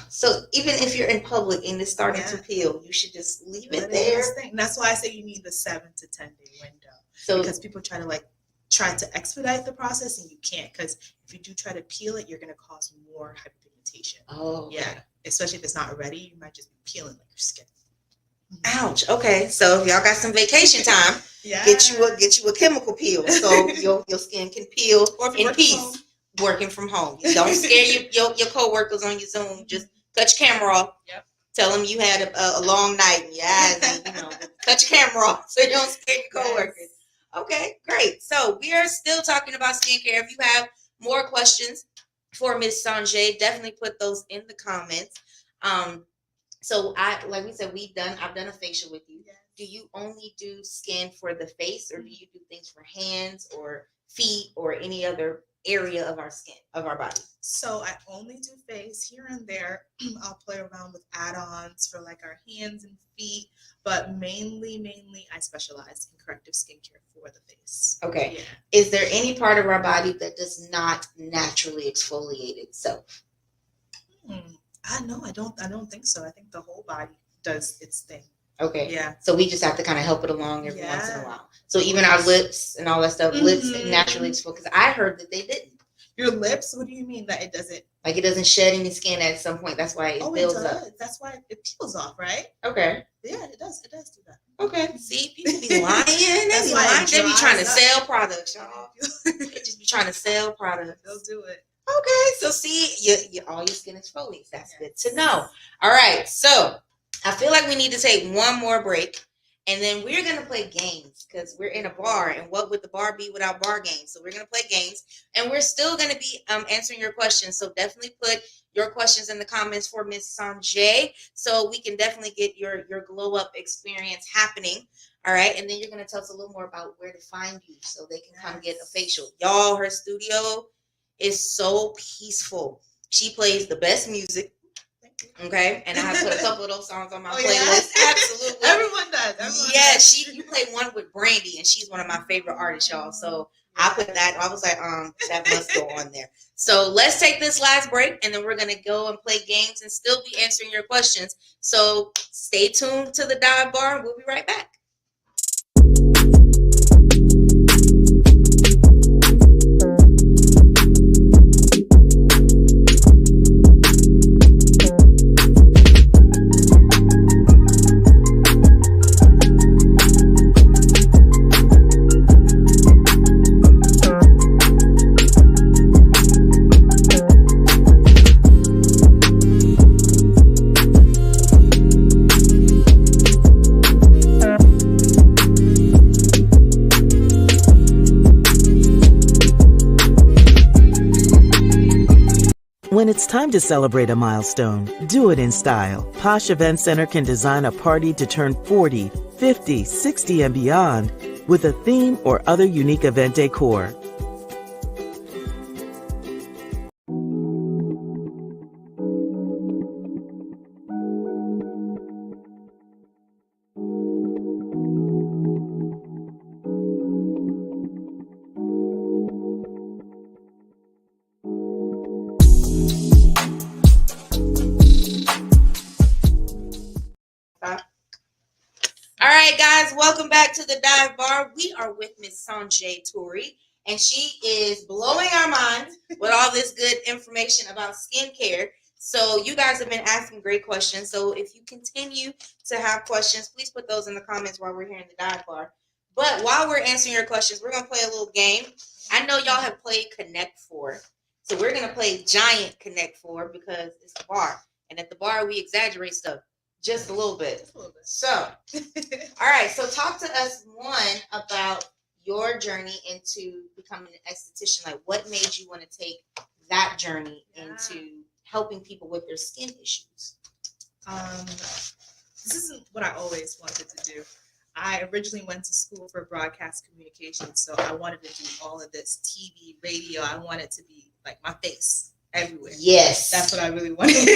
So even if you're in public and it's starting to peel, you should just leave it there. And that's why I say you need the 7 to 10 day window. So because people try to expedite the process, and you can't, because if you do try to peel it, you're going to cause more hyperpigmentation. Oh, yeah. Especially if it's not ready, you might just be peeling like your skin. Ouch. Okay, so if y'all got some vacation time, get you a chemical peel so your skin can peel in peace. Working from home. Don't scare your coworkers on your Zoom. Just cut your camera off. Yep. Tell them you had a long night and your eyes, and cut your camera off so you don't scare your coworkers. Yes. Okay, great. So we are still talking about skincare. If you have more questions for Miss Sanjay, definitely put those in the comments. So like we said, I've done a facial with you. Yes. Do you only do skin for the face, or do you do things for hands or feet or any other area of our skin, of our body? So I only do face. Here and there I'll play around with add-ons for like our hands and feet, but mainly I specialize in corrective skincare for the face. Okay. Yeah. Is there any part of our body that does not naturally exfoliate itself? I don't think so. I think the whole body does its thing. Okay. Yeah. So we just have to kind of help it along every once in a while. So even our lips and all that stuff, lips naturally exfoliate, because I heard that they didn't. Your lips? What do you mean that it doesn't? Like it doesn't shed any skin at some point. That's why it builds up. That's why it peels off, right? Okay. Yeah, it does. It does do that. Okay. See, people be lying. They be lying. They be trying to sell products, y'all. They just be trying to sell products. They'll do it. Okay. So see, all your skin is exfoliates. That's good to know. All right. So I feel like we need to take one more break. And then we're going to play games because we're in a bar. And what would the bar be without bar games? So we're going to play games. And we're still going to be answering your questions. So definitely put your questions in the comments for Miss Sanjay so we can definitely get your glow up experience happening. All right. And then you're going to tell us a little more about where to find you so they can come get a facial. Y'all, her studio is so peaceful. She plays the best music. Okay, and I have put a couple of those songs on my playlist. Yeah. Absolutely, everyone does. You play one with Brandy, and she's one of my favorite artists, y'all. So I put that. I was like, that must go on there. So let's take this last break, and then we're gonna go and play games and still be answering your questions. So stay tuned to the Dive Bar. We'll be right back. When it's time to celebrate a milestone, do it in style. Posh Event Center can design a party to turn 40, 50, 60, and beyond with a theme or other unique event decor. All right, guys, welcome back to the Dive Bar. We are with Miss Sanjay Toure, and she is blowing our minds with all this good information about skincare. So you guys have been asking great questions. So if you continue to have questions, please put those in the comments while we're here in the Dive Bar. But while we're answering your questions, we're going to play a little game. I know y'all have played Connect Four. So we're going to play Giant Connect Four because it's a bar. And at the bar, we exaggerate stuff. Just a little bit. So, all right. So talk to us, one, about your journey into becoming an esthetician. Like, what made you want to take that journey into helping people with their skin issues? This isn't what I always wanted to do. I originally went to school for broadcast communications, so I wanted to do all of this TV, radio. I wanted to be like my face everywhere. Yes. That's what I really wanted.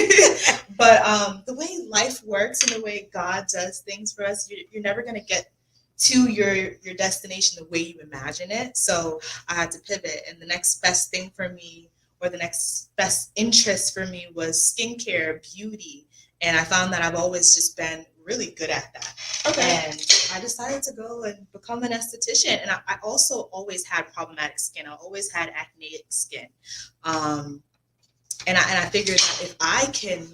But the way life works and the way God does things for us, you're never going to get to your destination the way you imagine it. So I had to pivot, and the next best thing for me, or the next best interest for me, was skincare, beauty. And I found that I've always just been really good at that. Okay. And I decided to go and become an esthetician. And I also always had problematic skin. I always had acneic skin. And I figured that if I can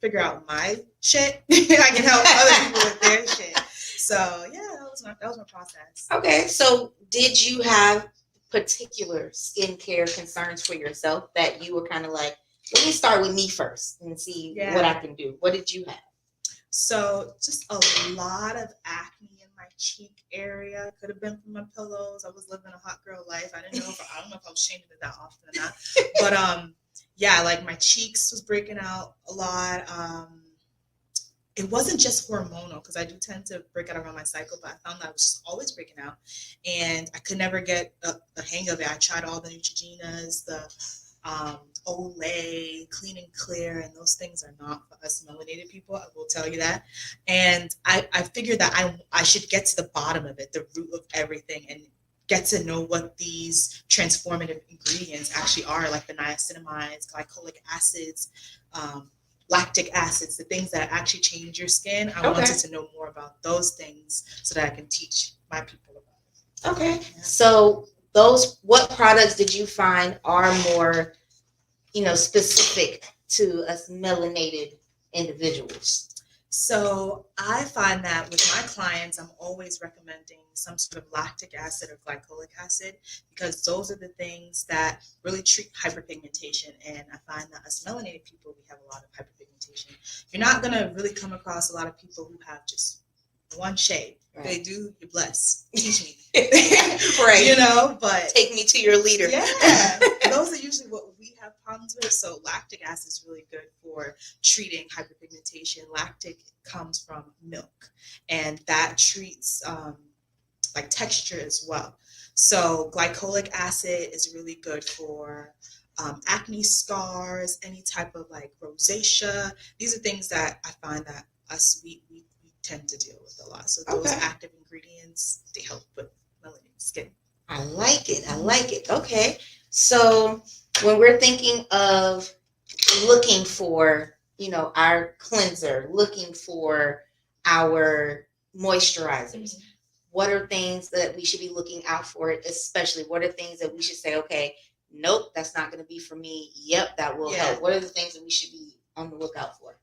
figure out my shit, I can help other people with their shit. So yeah, that was my process. Okay. So did you have particular skincare concerns for yourself that you were kind of like, let me start with me first and see what I can do? What did you have? So just a lot of acne in my cheek area. Could have been from my pillows. I was living a hot girl life. I don't know if I was changing it that often or not. But yeah, like my cheeks was breaking out a lot. It wasn't just hormonal, because I do tend to break out around my cycle, but I found that I was just always breaking out, and I could never get a hang of it. I tried all the Neutrogenas, the Olay, Clean and Clear, and those things are not for us melanated people, I will tell you that. And I figured that I should get to the bottom of it, the root of everything, and get to know what these transformative ingredients actually are, like the niacinamides, glycolic acids, lactic acids, the things that actually change your skin. I wanted to know more about those things so that I can teach my people about it. Okay. Yeah. So what products did you find are more, specific to us melanated individuals? So I find that with my clients, I'm always recommending some sort of lactic acid or glycolic acid because those are the things that really treat hyperpigmentation. And I find that as melanated people, we have a lot of hyperpigmentation. You're not going to really come across a lot of people who have just one shade. Right. They do, you're blessed. Teach me. Right. But take me to your leader. Yeah. Those are usually what we have problems with. So lactic acid is really good for treating hyperpigmentation. Lactic comes from milk, and that treats like texture as well. So glycolic acid is really good for acne scars, any type of like rosacea. These are things that I find that we tend to deal with a lot. So those active ingredients, they help with melanated skin. I like it. Okay. So when we're thinking of looking for, our cleanser, looking for our moisturizers, what are things that we should be looking out for, especially what are things that we should say, okay, nope, that's not going to be for me. Yep, that will help. What are the things that we should be on the lookout for?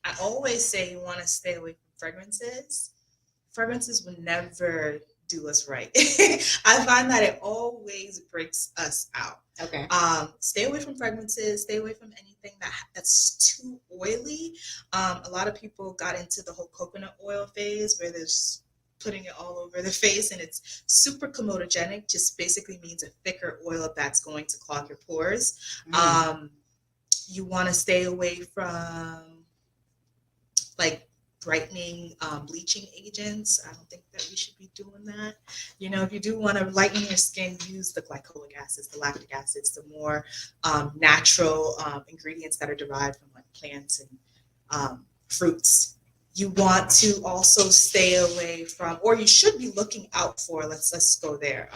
I always say you want to stay away from fragrances. Fragrances will never do us right. I find that it always breaks us out. Okay. Stay away from fragrances. Stay away from anything that's too oily. A lot of people got into the whole coconut oil phase where they're just putting it all over their face, and it's super comedogenic. Just basically means a thicker oil that's going to clog your pores. You want to stay away from like brightening bleaching agents. I don't think that we should be doing that. If you do want to lighten your skin, use the glycolic acids, the lactic acids, the more natural ingredients that are derived from like plants and fruits. You want to also stay away from, or you should be looking out for, let's go there.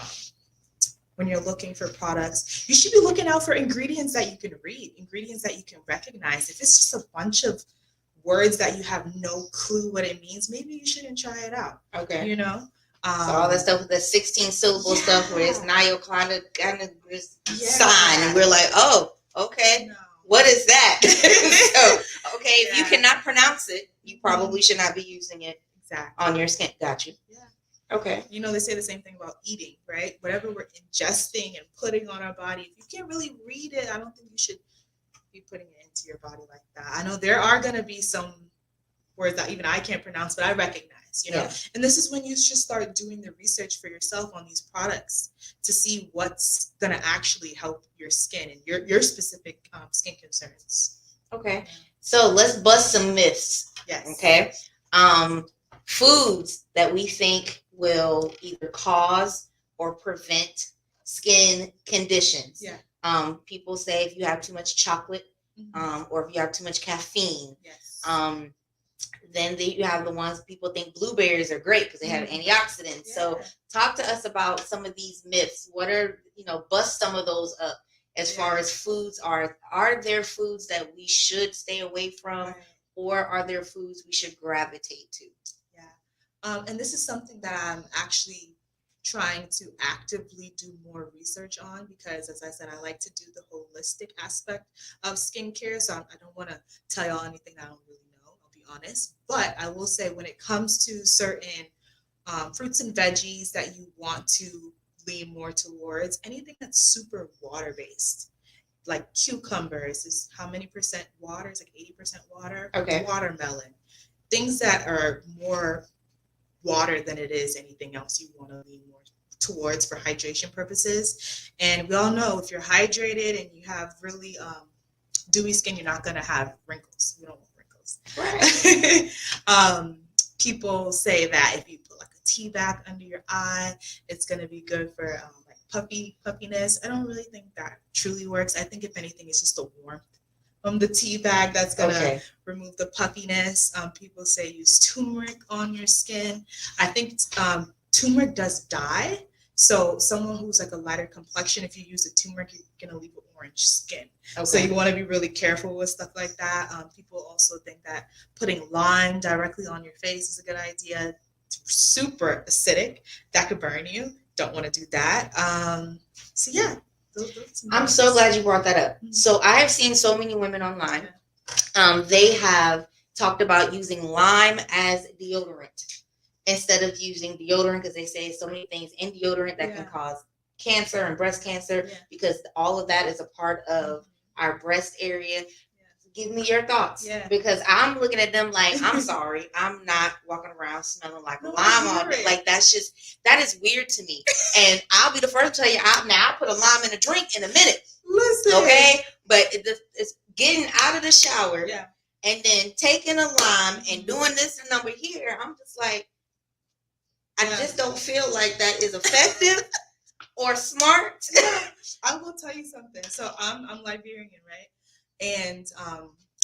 When you're looking for products, you should be looking out for ingredients that you can read, ingredients that you can recognize. If it's just a bunch of words that you have no clue what it means, maybe you shouldn't try it out. Okay. So all that stuff with the 16 syllable stuff where it's Nioclonic sign, and we're like, oh, okay. No. What is that? So, okay, if you cannot pronounce it, you probably should not be using it on your skin. Got you. Yeah. Okay. They say the same thing about eating, right? Whatever we're ingesting and putting on our body, if you can't really read it, I don't think you should be putting it into your body like that. I know there are going to be some words that even I can't pronounce, but I recognize, And this is when you should start doing the research for yourself on these products to see what's going to actually help your skin and your specific skin concerns. Okay. So let's bust some myths. Yes. Okay. Foods that we think will either cause or prevent skin conditions. Yeah. People say if you have too much chocolate, or if you have too much caffeine, then you have the ones people think blueberries are great because they have antioxidants. Yeah. So talk to us about some of these myths. What are, bust some of those up as far as foods are there foods that we should stay away from, or are there foods we should gravitate to? Yeah. And this is something that I'm actually trying to actively do more research on because, as I said, I like to do the holistic aspect of skincare. So I don't want to tell y'all anything that I don't really know, I'll be honest. But I will say when it comes to certain fruits and veggies that you want to lean more towards, anything that's super water-based, like cucumbers is how many percent water? It's like 80% water. Okay. Watermelon. Things that are more water than it is anything else you want to lean more towards for hydration purposes. And we all know if you're hydrated and you have really dewy skin, you're not going to have wrinkles. We don't want wrinkles. Right. People say that if you put like a tea bag under your eye, it's going to be good for like puffiness. I don't really think that truly works. I think if anything, it's just the warmth from the tea bag that's going to remove the puffiness. People say use turmeric on your skin. I think turmeric does dye. So someone who's like a lighter complexion, if you use the turmeric, you're going to leave an orange skin. Okay. So you want to be really careful with stuff like that. People also think that putting lime directly on your face is a good idea. It's super acidic. That could burn you. don't want to do that. So yeah, I'm so glad you brought that up. So I have seen so many women online. They have talked about using lime as deodorant instead of using deodorant because they say so many things in deodorant that can cause cancer and breast cancer because all of that is a part of our breast area. Give me your thoughts because I'm looking at them like, I'm sorry, I'm not walking around smelling like a lime on it. Like that is weird to me. And I'll be the first to tell you, I'll put a lime in a drink in a minute. Listen. Okay? But it's getting out of the shower and then taking a lime and doing this number here. I'm just like, I just don't feel like that is effective or smart. I will tell you something. So I'm Liberian, right? And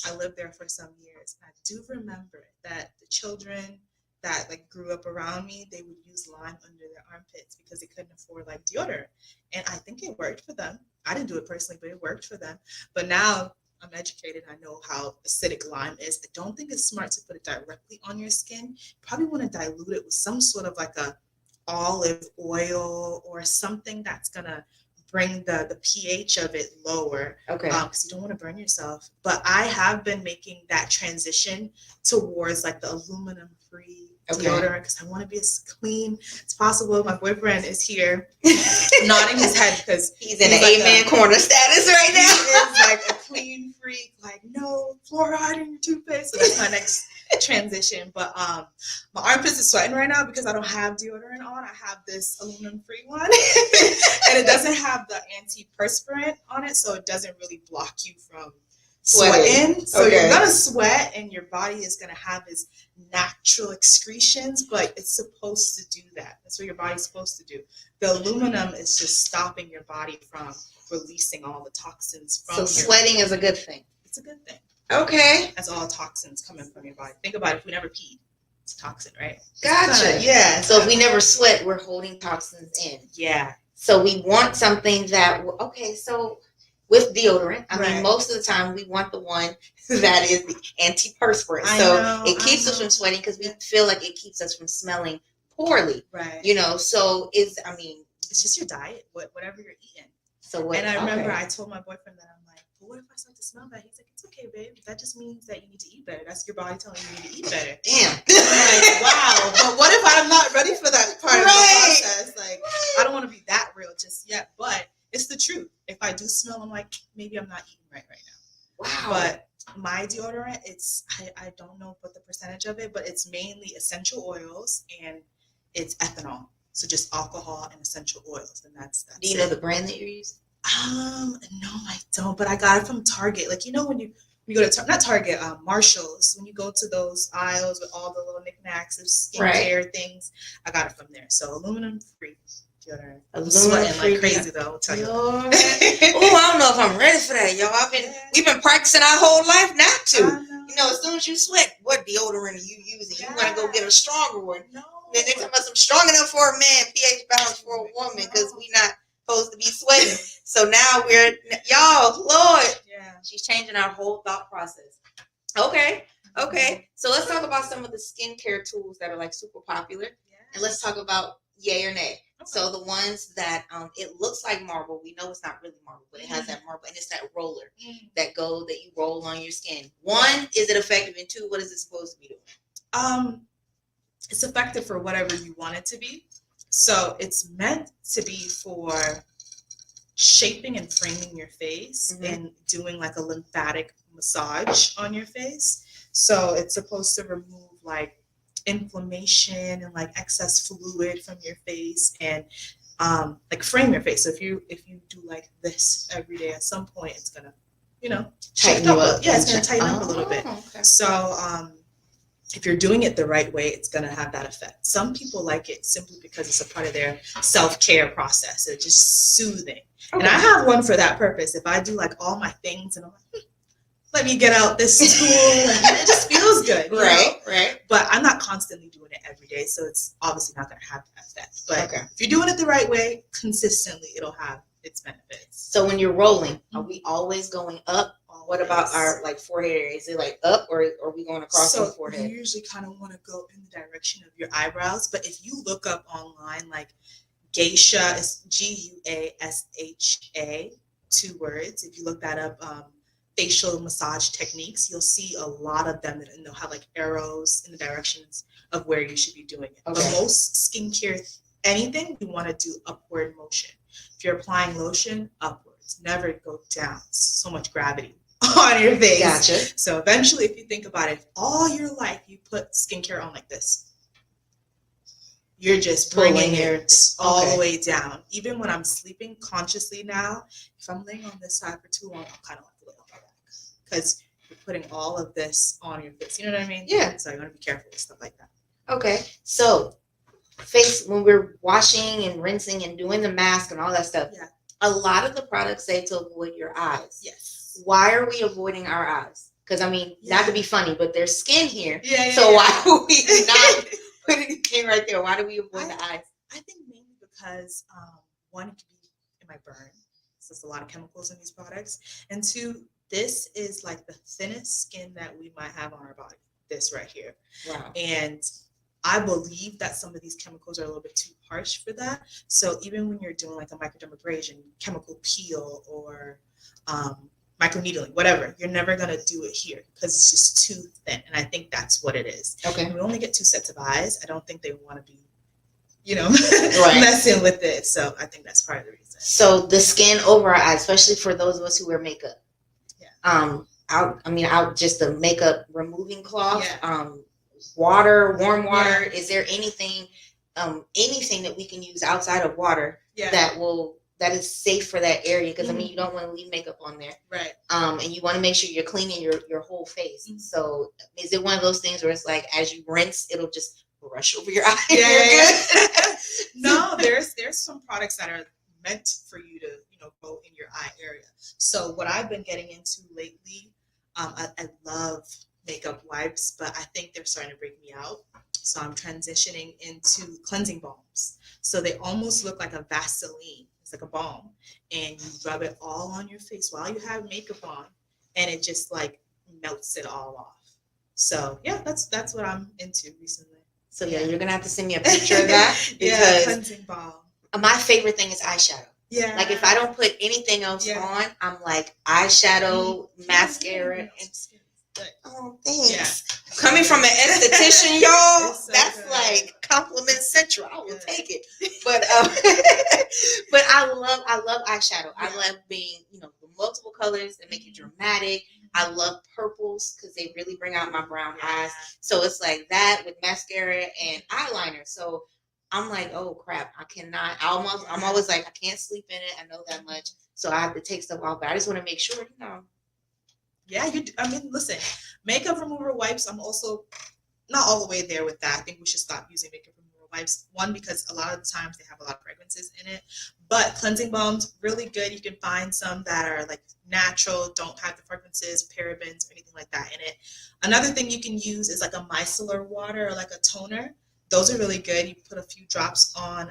I lived there for some years. I do remember that the children that like grew up around me, they would use lime under their armpits because they couldn't afford like deodorant. And I think it worked for them. I didn't do it personally, but it worked for them. But now I'm educated. I know how acidic lime is. I don't think it's smart to put it directly on your skin. You probably want to dilute it with some sort of like a olive oil or something that's gonna bring the pH of it lower. Okay. Because you don't want to burn yourself. But I have been making that transition towards like the aluminum free deodorant because I want to be as clean as possible. My boyfriend is here nodding his head because he's in an amen corner status right now. He is like a clean freak, like no fluoride in your toothpaste. So that's my next transition. But my armpits is sweating right now because I don't have deodorant on. I have this aluminum free one and it doesn't have the antiperspirant on it, so it doesn't really block you from sweating. So you're gonna sweat and your body is gonna have its natural excretions, but it's supposed to do that. That's what your body's supposed to do. The aluminum is just stopping your body from releasing all the toxins from sweating is a good thing. It's a good thing. Okay. That's all toxins coming from your body. Think about it, if we never peed, it's toxin, right? Gotcha. Yeah. So if we never sweat, we're holding toxins in. Yeah. So we want something that, so with deodorant, I mean, most of the time we want the one that is the antiperspirant. So it keeps us from sweating because we feel like it keeps us from smelling poorly. Right. So it's just your diet, whatever you're eating. So and I remember I told my boyfriend that I'm like, but what if I start to smell bad? He's like, it's okay, babe. That just means that you need to eat better. That's your body telling you need to eat better. Damn. I'm like, wow. But what if I'm not ready for that part of the process? Like, I don't want to be that real just yet. But it's the truth. If I do smell, I'm like, maybe I'm not eating right now. Wow. But my deodorant, I don't know what the percentage of it, but it's mainly essential oils and it's ethanol. So just alcohol and essential oils, and that's Do you know the brand that you're using? No, I don't. But I got it from Target. Like when you go to not Target, Marshalls. When you go to those aisles with all the little knickknacks of skincare things, I got it from there. So aluminum free deodorant. I'm sweating like crazy though. I'll tell you. Oh, I don't know if I'm ready for that, y'all. We've been practicing our whole life not to. As soon as you sweat, what deodorant are you using? You want to go get a stronger one. No. Then they're talking about some strong enough for a man, pH balance for a woman, because we're not supposed to be sweating. So now Lord, she's changing our whole thought process. Okay. So let's talk about some of the skincare tools that are like super popular, and let's talk about yay or nay. Okay. So the ones that it looks like marble, we know it's not really marble, but it has that marble, and it's that roller that you roll on your skin. One, is it effective? And two, what is it supposed to be doing? It's effective for whatever you want it to be. So it's meant to be for shaping and framing your face and doing like a lymphatic massage on your face. So it's supposed to remove like inflammation and like excess fluid from your face and like frame your face. So if you do like this every day, at some point it's gonna, tighten up. It's gonna tighten up a little bit. Okay. So if you're doing it the right way, it's going to have that effect. Some people like it simply because it's a part of their self-care process. It's just soothing. Okay. And I have one for that purpose. If I do like all my things and I'm like, let me get out this tool, and it just feels good. Right. But I'm not constantly doing it every day, so it's obviously not going to have that effect. But if you're doing it the right way, consistently, it'll have its benefits. So when you're rolling, are we always going up? What about our forehead area? Is it like up or are we going across the forehead? You usually kind of want to go in the direction of your eyebrows. But if you look up online, like Geisha is Guasha, 2 words. If you look that up, facial massage techniques, you'll see a lot of them that have like arrows in the directions of where you should be doing it. Okay. But most skincare, anything, we want to do upward motion. If you're applying lotion, upwards, never go down. So much gravity on your face. Gotcha. So eventually, if you think about it, if all your life you put skincare on like this, you're just bringing it all the way down. Even when I'm sleeping consciously now, if I'm laying on this side for too long, I'm kind of like lay on my back because you're putting all of this on your face. You know what I mean? Yeah. So you want to be careful with stuff like that. Okay. So face, when we're washing and rinsing and doing the mask and all that stuff, a lot of the products say to avoid your eyes. Yes. Why are we avoiding our eyes? Because, I mean, not to be funny, but there's skin here. So why do we not put anything right there? Why do we avoid the eyes? I think mainly because, one, it could be in my burn. So there's a lot of chemicals in these products. And 2, this is like the thinnest skin that we might have on our body. This right here. Wow. And I believe that some of these chemicals are a little bit too harsh for that. So even when you're doing like a microdermabrasion, chemical peel, or microneedling, whatever, you're never going to do it here because it's just too thin. And I think that's what it is. Okay. And we only get 2 sets of eyes. I don't think they want to be, messing with it. So I think that's part of the reason. So the skin over our eyes, especially for those of us who wear makeup. Yeah. Out just the makeup removing cloth, water, warm water. Is there anything that we can use outside of water that is safe for that area? Because I mean, you don't want to leave makeup on there, right? And you want to make sure you're cleaning your whole face. So is it one of those things where it's like as you rinse, it'll just brush over your eye? No, there's some products that are meant for you to go in your eye area. So what I've been getting into lately, I love makeup wipes, but I think they're starting to break me out. So I'm transitioning into cleansing balms. So they almost look like a Vaseline. It's like a balm, and you rub it all on your face while you have makeup on, and it just like melts it all off. So yeah, that's what I'm into recently. So yeah, you're gonna have to send me a picture of that because cleansing balm. My favorite thing is eyeshadow. Yeah. Like if I don't put anything else on, I'm like eyeshadow, mascara, and oh, thanks. Yeah. Coming from an esthetician, y'all, So that's good. Like compliment central. I will take it. But but I love eyeshadow. I love being, the multiple colors that make it dramatic. I love purples because they really bring out my brown eyes. So it's like that with mascara and eyeliner. So I'm like, oh crap, I cannot. I'm always like, I can't sleep in it. I know that much. So I have to take stuff off. But I just want to make sure, Yeah, listen, makeup remover wipes, I'm also not all the way there with that. I think we should stop using makeup remover wipes. One, because a lot of the times they have a lot of fragrances in it. But cleansing balms, really good. You can find some that are like natural, don't have the fragrances, parabens, or anything like that in it. Another thing you can use is like a micellar water or like a toner. Those are really good. You put a few drops on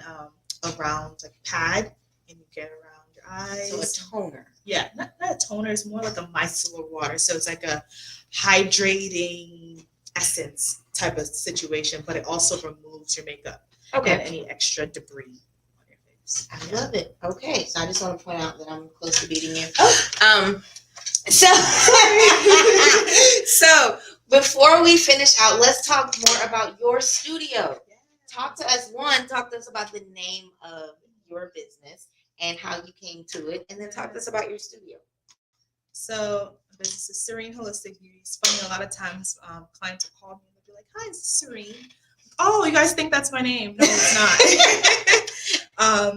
around like a pad, and you get around your eyes. So a toner. Yeah, not a toner. It's more like a micellar water. So it's like a hydrating essence type of situation, but it also removes your makeup and any extra debris on your face. I love it. Okay, so I just want to point out that I'm close to beating you. So before we finish out, let's talk more about your studio. Talk to us about the name of your business and how you came to it, and then talk to us about your studio. So the business is Serene Holistic Beauty. It's funny, a lot of times clients will call me and they'll be like, "Hi, it's Serene." Oh, you guys think that's my name? No, it's not.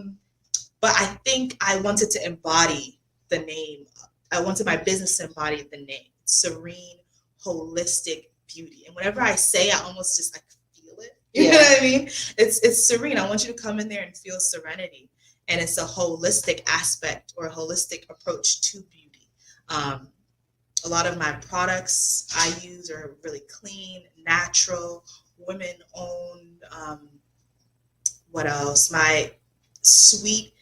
But I think I wanted to embody the name. I wanted my business to embody the name, Serene Holistic Beauty. And whenever I say, I almost just like feel it. You know what I mean? It's serene. I want you to come in there and feel serenity. And it's a holistic aspect or a holistic approach to beauty. A lot of my products I use are really clean, natural, women-owned. What else? My sweet,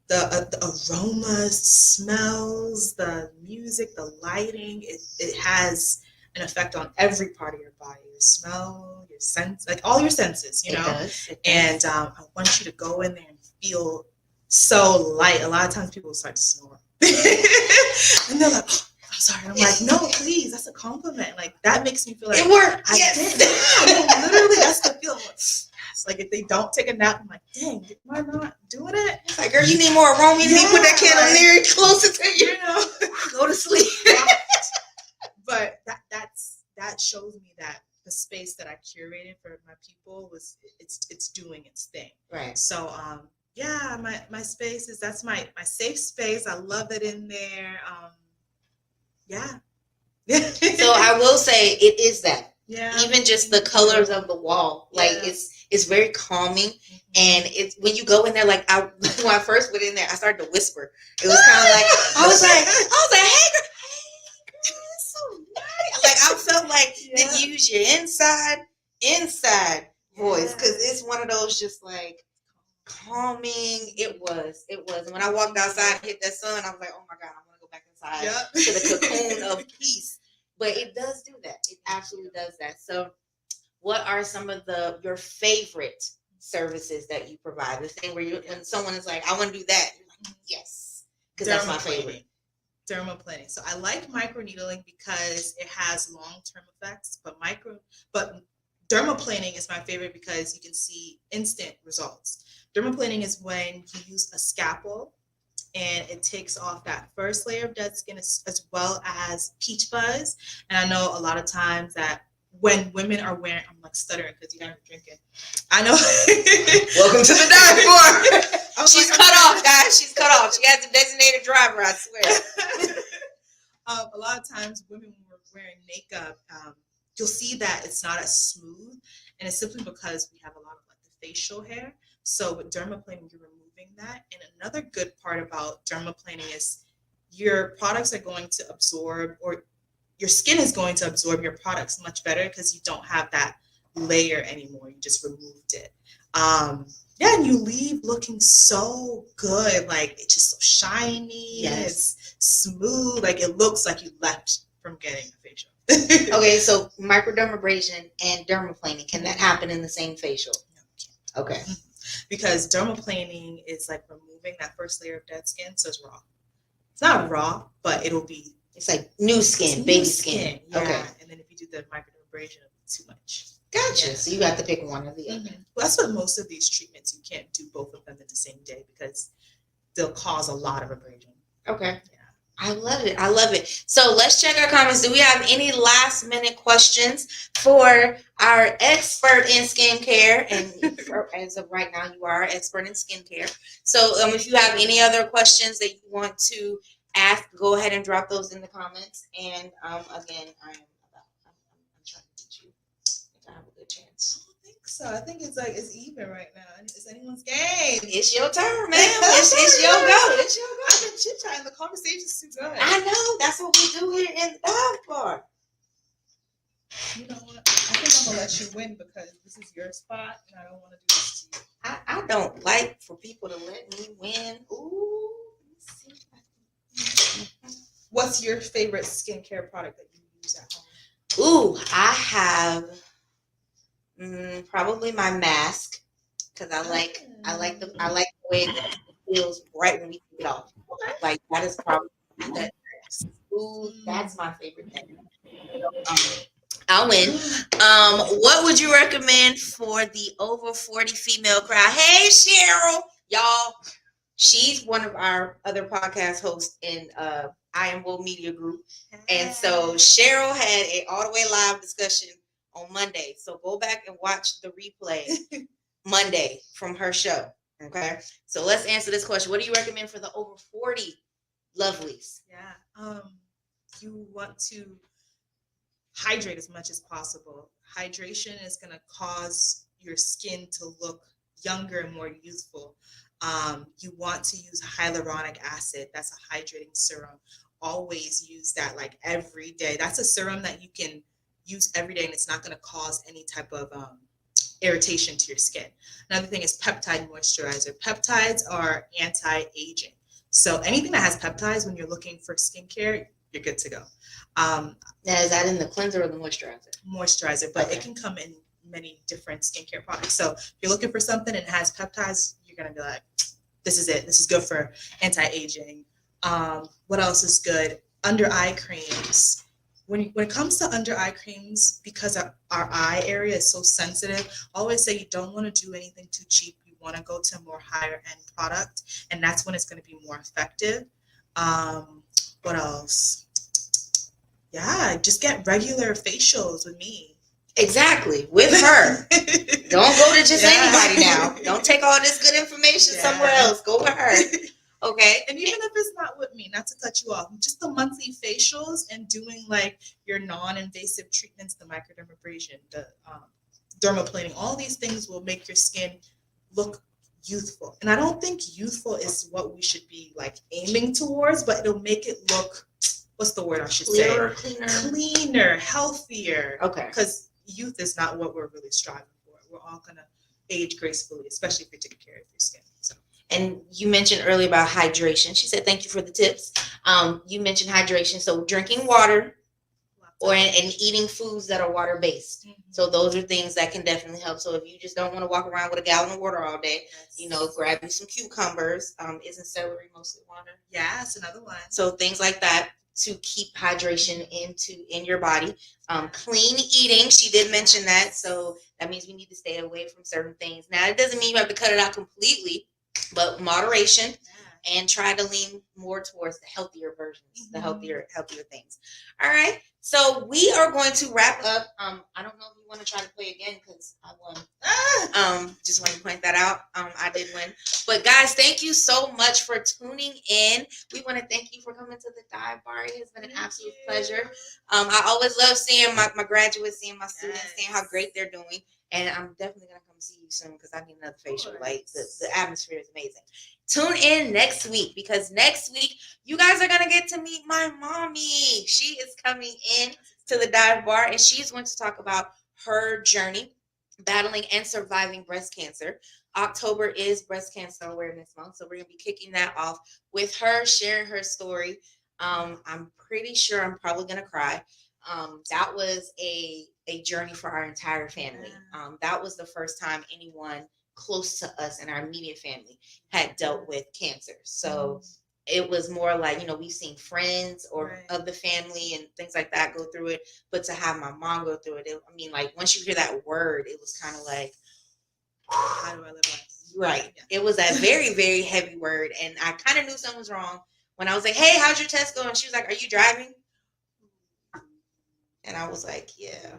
the aromas, smells, the music, the lighting. It has an effect on every part of your body, your smell, your sense, like all your senses, you know. It does. And I want you to go in there and feel so light. A lot of times people start to snore. And they're like, oh, I'm sorry. And I'm like, no, please, that's a compliment. Like, that makes me feel like it worked. I Yes. did. Yeah, literally, that's the feeling. Yes. Like, if they don't take a nap, I'm like, dang, am I not doing it? It's like, girl, you need more aroma. You need to put that candle near closer to you. You know, Go to sleep. But that shows me that the space that I curated for my people it's doing its thing. Right. So yeah, my space that's my safe space. I love it in there. Yeah. So I will say it is that. Yeah. Even just the colors of the wall, like it's very calming. And it's when you go in there, like when I first went in there, I started to whisper. It was kind of like I was like, hey girl, it's so nice. Like I felt like to use your inside voice, because it's one of those just like calming. It was. And when I walked outside and hit that sun, I was like, oh my God, I want to go back inside to the cocoon of peace. But it does do that. It absolutely does that. So what are some of your favorite services that you provide? The thing where when someone is like, I want to do that, you're like, yes, because that's my favorite. Dermaplaning. So I like microneedling because it has long-term effects, but dermaplaning is my favorite because you can see instant results. Dermaplaning is when you use a scalpel and it takes off that first layer of dead skin as well as peach fuzz. And I know a lot of times that when women are wearing, I'm like stuttering because you guys are drinking. I know. Welcome to the dive bar. She's cut off, guys. She's cut off. She has a designated driver, I swear. A lot of times women, when we're wearing makeup, you'll see that it's not as smooth. And it's simply because we have a lot of like the facial hair. So with dermaplaning, you're removing that. And another good part about dermaplaning is your products are going to absorb, or your skin is going to absorb your products much better because you don't have that layer anymore. You just removed it. And you leave looking so good. Like it's just so shiny. Yes. It's smooth. Like it looks like you left from getting a facial. Okay, so microdermabrasion and dermaplaning, can that happen in the same facial? No. Okay. Because dermaplaning is like removing that first layer of dead skin, so it's raw. It's not raw, but it's like new skin, baby skin. Yeah. Okay. And then if you do the microdermabrasion, it's too much. Gotcha. Yeah. So you have to pick one or the other. Well, that's what most of these treatments, you can't do both of them in the same day because they'll cause a lot of abrasion. Okay. Yeah. I love it. So let's check our comments. Do we have any last minute questions for our expert in skincare? And as of right now, you are an expert in skincare. So if you have any other questions that you want to ask, go ahead and drop those in the comments. And again, I'm trying to get you to have a good chance. So I think it's even right now. It's anyone's game. It's your turn, man. It's your go. It's your go. I've been chit-chatting. The conversation's too good. I know. That's what we do here in the dive bar. You know what? I think I'm going to let you win because this is your spot and I don't want to do this to you. I don't like for people to let me win. Ooh. What's your favorite skincare product that you use at home? Ooh, I have probably my mask because I like the way it feels right when we take it off. Like that is probably that. Ooh, that's my favorite thing. I'll win. What would you recommend for the over 40 female crowd? Hey, Cheryl, y'all. She's one of our other podcast hosts in I Am Woe Media Group, and so Cheryl had a all the way live discussion on Monday. So go back and watch the replay Monday from her show. Okay. So let's answer this question. What do you recommend for the over 40 lovelies? Yeah. You want to hydrate as much as possible. Hydration is going to cause your skin to look younger and more youthful. You want to use hyaluronic acid. That's a hydrating serum. Always use that like every day. That's a serum that you can use every day and it's not going to cause any type of irritation to your skin. Another thing is peptide moisturizer. Peptides are anti-aging. So anything that has peptides, when you're looking for skincare, you're good to go. Now, is that in the cleanser or the moisturizer? Moisturizer, but Okay. it can come in many different skincare products. So if you're looking for something and it has peptides, you're gonna be like, this is it. This is good for anti-aging. What else is good? Under eye creams. When it comes to under eye creams, because our eye area is so sensitive, I always say you don't want to do anything too cheap. You want to go to a more higher end product, and that's when it's going to be more effective. What else? Yeah, just get regular facials with me. Exactly, with her. Don't go to just anybody now. Don't take all this good information somewhere else. Go with her. Okay. And even if it's not with me, not to cut you off, just the monthly facials and doing like your non-invasive treatments, the microdermabrasion, the dermaplaning, all these things will make your skin look youthful. And I don't think youthful is what we should be like aiming towards, but it'll make it look, what's the word I should Clearer, say? cleaner, healthier. Okay. Because youth is not what we're really striving for. We're all gonna age gracefully, especially if you're taking care of your skin. So. And you mentioned earlier about hydration. She said, thank you for the tips. You mentioned hydration. So drinking water and eating foods that are water-based. Mm-hmm. So those are things that can definitely help. So if you just don't want to walk around with a gallon of water all day, grab you some cucumbers. Isn't celery mostly water? Yeah, it's another one. So things like that to keep hydration in your body. Clean eating. She did mention that. So that means we need to stay away from certain things. Now, it doesn't mean you have to cut it out completely, but moderation, and try to lean more towards the healthier versions, the healthier things. All right. So we are going to wrap up. I don't know if you want to try to play again because I won. Just want to point that out. I did win. But guys, thank you so much for tuning in. We want to thank you for coming to the dive bar. It has been an absolute pleasure. I always love seeing my graduates, seeing my students, seeing how great they're doing. And I'm definitely going to come see you soon because I need another facial. Like, the atmosphere is amazing. Tune in next week because next week you guys are going to get to meet my mommy. She is coming in to the dive bar and she's going to talk about her journey battling and surviving breast cancer. October is Breast Cancer Awareness Month, so we're going to be kicking that off with her sharing her story. I'm pretty sure I'm probably going to cry. That was a journey for our entire family. That was the first time anyone close to us in our immediate family had dealt with cancer. So it was more like, we've seen friends or of the family and things like that go through it. But to have my mom go through it, like once you hear that word, it was kind of like, how do I live life? Right. Yeah. It was a very, very heavy word. And I kind of knew something was wrong when I was like, hey, how's your test going? She was like, are you driving? And I was like, yeah.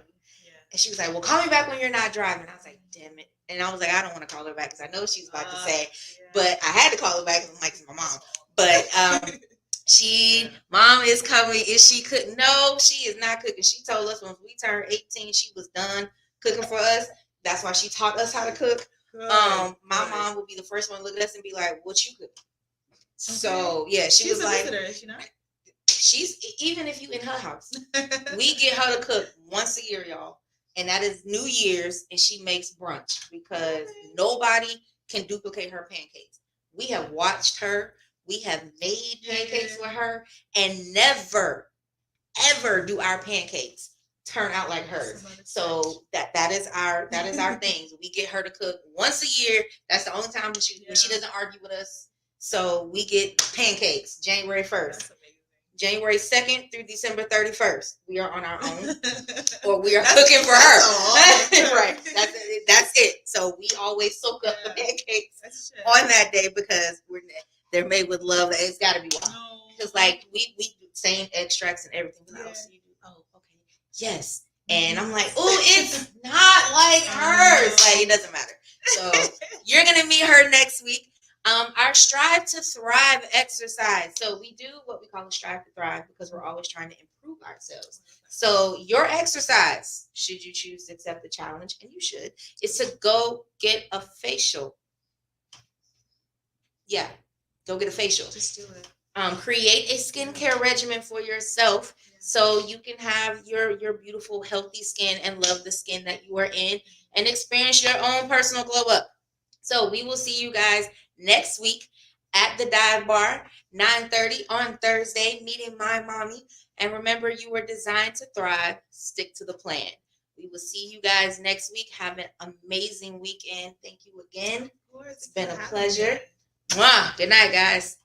And she was like, well, call me back when you're not driving. I was like, damn it. And I was like, I don't want to call her back because I know what she was about to say. But I had to call her back because I'm like, it's my mom. But mom is coming. If she couldn't, no, she is not cooking. She told us when we turned 18, she was done cooking for us. That's why she taught us how to cook. My mom would be the first one to look at us and be like, what you cooking? Okay. So, yeah, she was like, visitor, is she not? She's, even if you in her house, we get her to cook once a year, y'all. And that is New Year's, and she makes brunch because nobody can duplicate her pancakes. We have watched her. We have made pancakes with her, and never, ever do our pancakes turn out like hers. So that is our thing. We get her to cook once a year. That's the only time when she doesn't argue with us. So we get pancakes January 1st. January 2nd through December 31st, we are on our own, or we are cooking for her. Right, that's it. So we always soak up the pancakes on that day because they're made with love. It's got to be wild. Because like we do same extracts and everything. Else. You do, oh, okay, yes. And I'm like, oh, it's not like hers. Like it doesn't matter. So you're gonna meet her next week. Our Strive to Thrive exercise. So we do what we call a Strive to Thrive because we're always trying to improve ourselves. So your exercise, should you choose to accept the challenge, and you should, is to go get a facial. Yeah, go get a facial. Just do it. Create a skincare regimen for yourself so you can have your beautiful, healthy skin and love the skin that you are in and experience your own personal glow up. So we will see you guys next week at the Dive Bar, 9:30 on Thursday, meeting my mommy. And remember, you were designed to thrive. Stick to the plan. We will see you guys next week. Have an amazing weekend. Thank you again. It's been a pleasure. Mwah. Good night, guys.